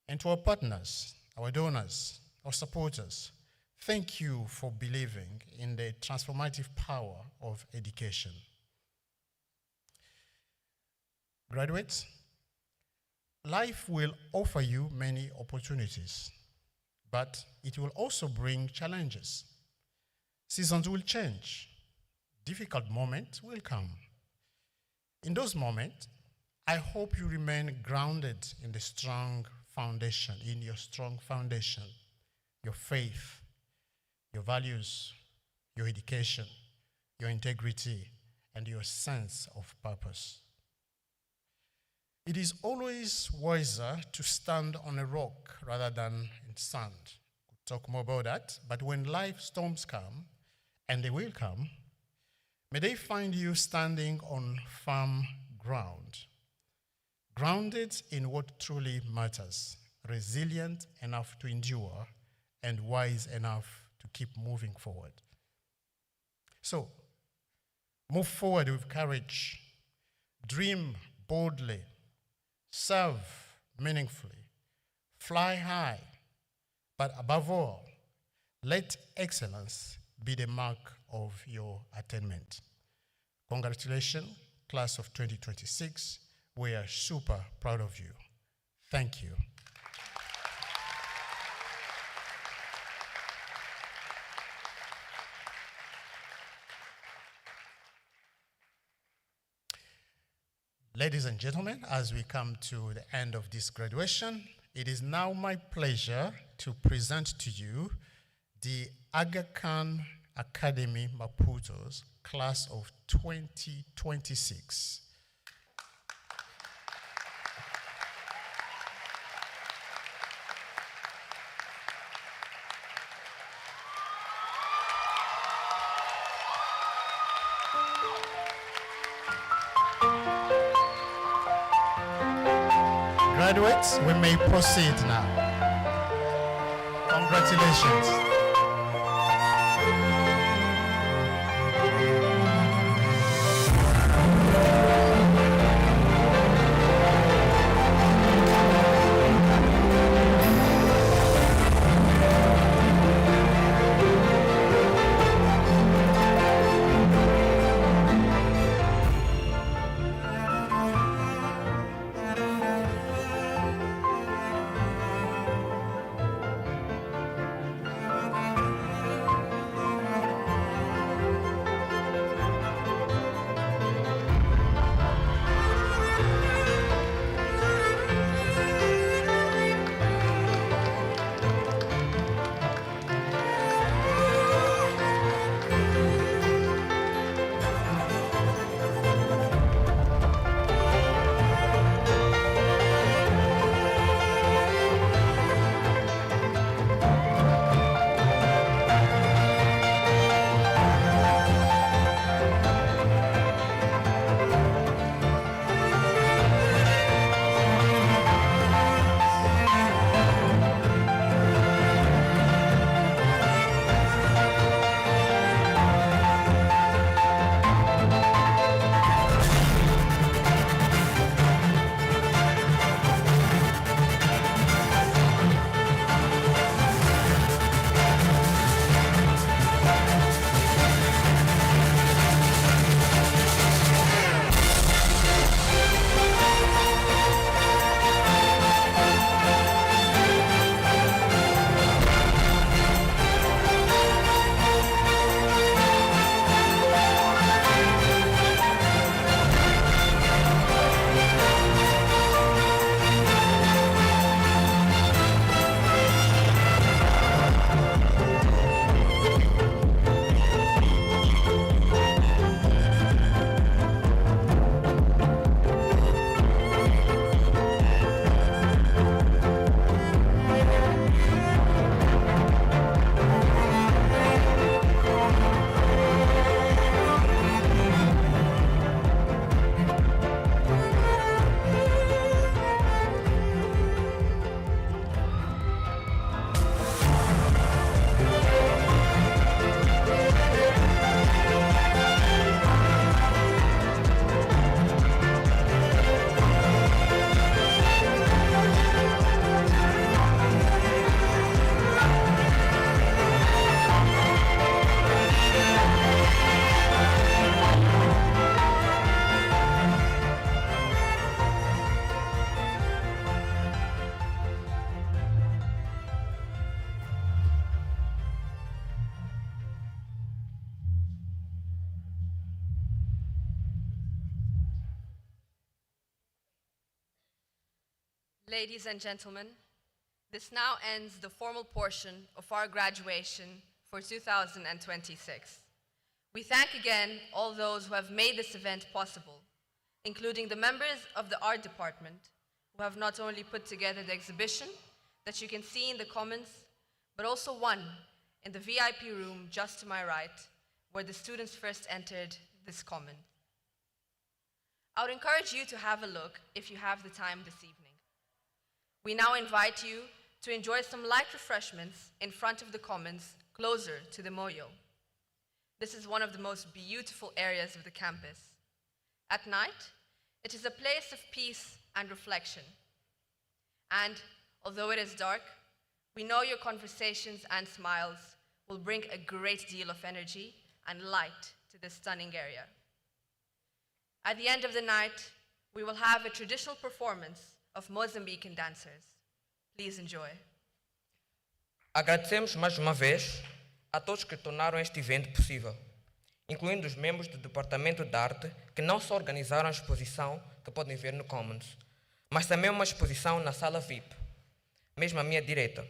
And to our partners, our donors, our supporters, thank you for believing in the transformative power of education. Graduates, life will offer you many opportunities, but it will also bring challenges. Seasons will change. Difficult moments will come. In those moments, I hope you remain grounded in the strong foundation, in your strong foundation, your faith, your values, your education, your integrity, and your sense of purpose. It is always wiser to stand on a rock rather than in sand. We'll talk more about that, but when life storms come, and they will come, may they find you standing on firm ground, grounded in what truly matters, resilient enough to endure, and wise enough to keep moving forward. So, move forward with courage, dream boldly, serve meaningfully, fly high, but above all, let excellence be the mark of your attainment. Congratulations, class of 2026. We are super proud of you. Thank you. Ladies and gentlemen, as we come to the end of this graduation, it is now my pleasure to present to you the Aga Khan Academy Maputo's class of 2026. Graduates, we may proceed now. Congratulations. Ladies and gentlemen, this now ends the formal portion of our graduation for 2026. We thank again all those who have made this event possible, including the members of the art department, who have not only put together the exhibition that you can see in the Commons, but also one in the VIP room just to my right, where the students first entered this common. I would encourage you to have a look if you have the time this evening. We now invite you to enjoy some light refreshments in front of the Commons, closer to the Moyo. This is one of the most beautiful areas of the campus. At night, it is a place of peace and reflection. And although it is dark, we know your conversations and smiles will bring a great deal of energy and light to this stunning area. At the end of the night, we will have a traditional performance of Mozambican dancers. Please enjoy. Agradecemos mais uma vez a todos que tornaram este evento possível, incluindo os membros do Departamento de Arte, que não só organizaram a exposição que podem ver no Commons, mas também uma exposição na sala VIP, mesmo à minha direita,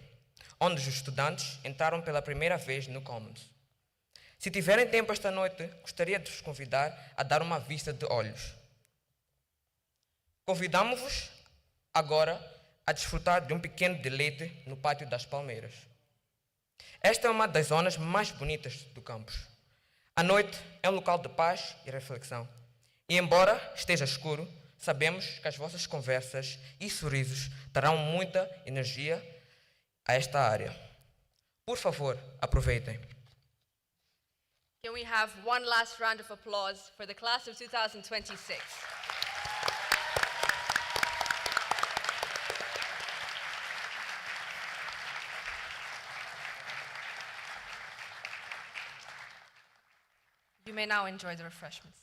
onde os estudantes entraram pela primeira vez no Commons. Se tiverem tempo esta noite, gostaria de vos convidar a dar uma vista de olhos. Convidamos-vos agora a desfrutar de um pequeno deleite no Pátio das Palmeiras. Esta é uma das zonas mais bonitas do campus. A noite é um local de paz e reflexão. E embora esteja escuro, sabemos que as vossas conversas e sorrisos darão muita energia a esta área. Por favor, aproveitem. Can we have one last round of applause for the class of 2026? You may now enjoy the refreshments.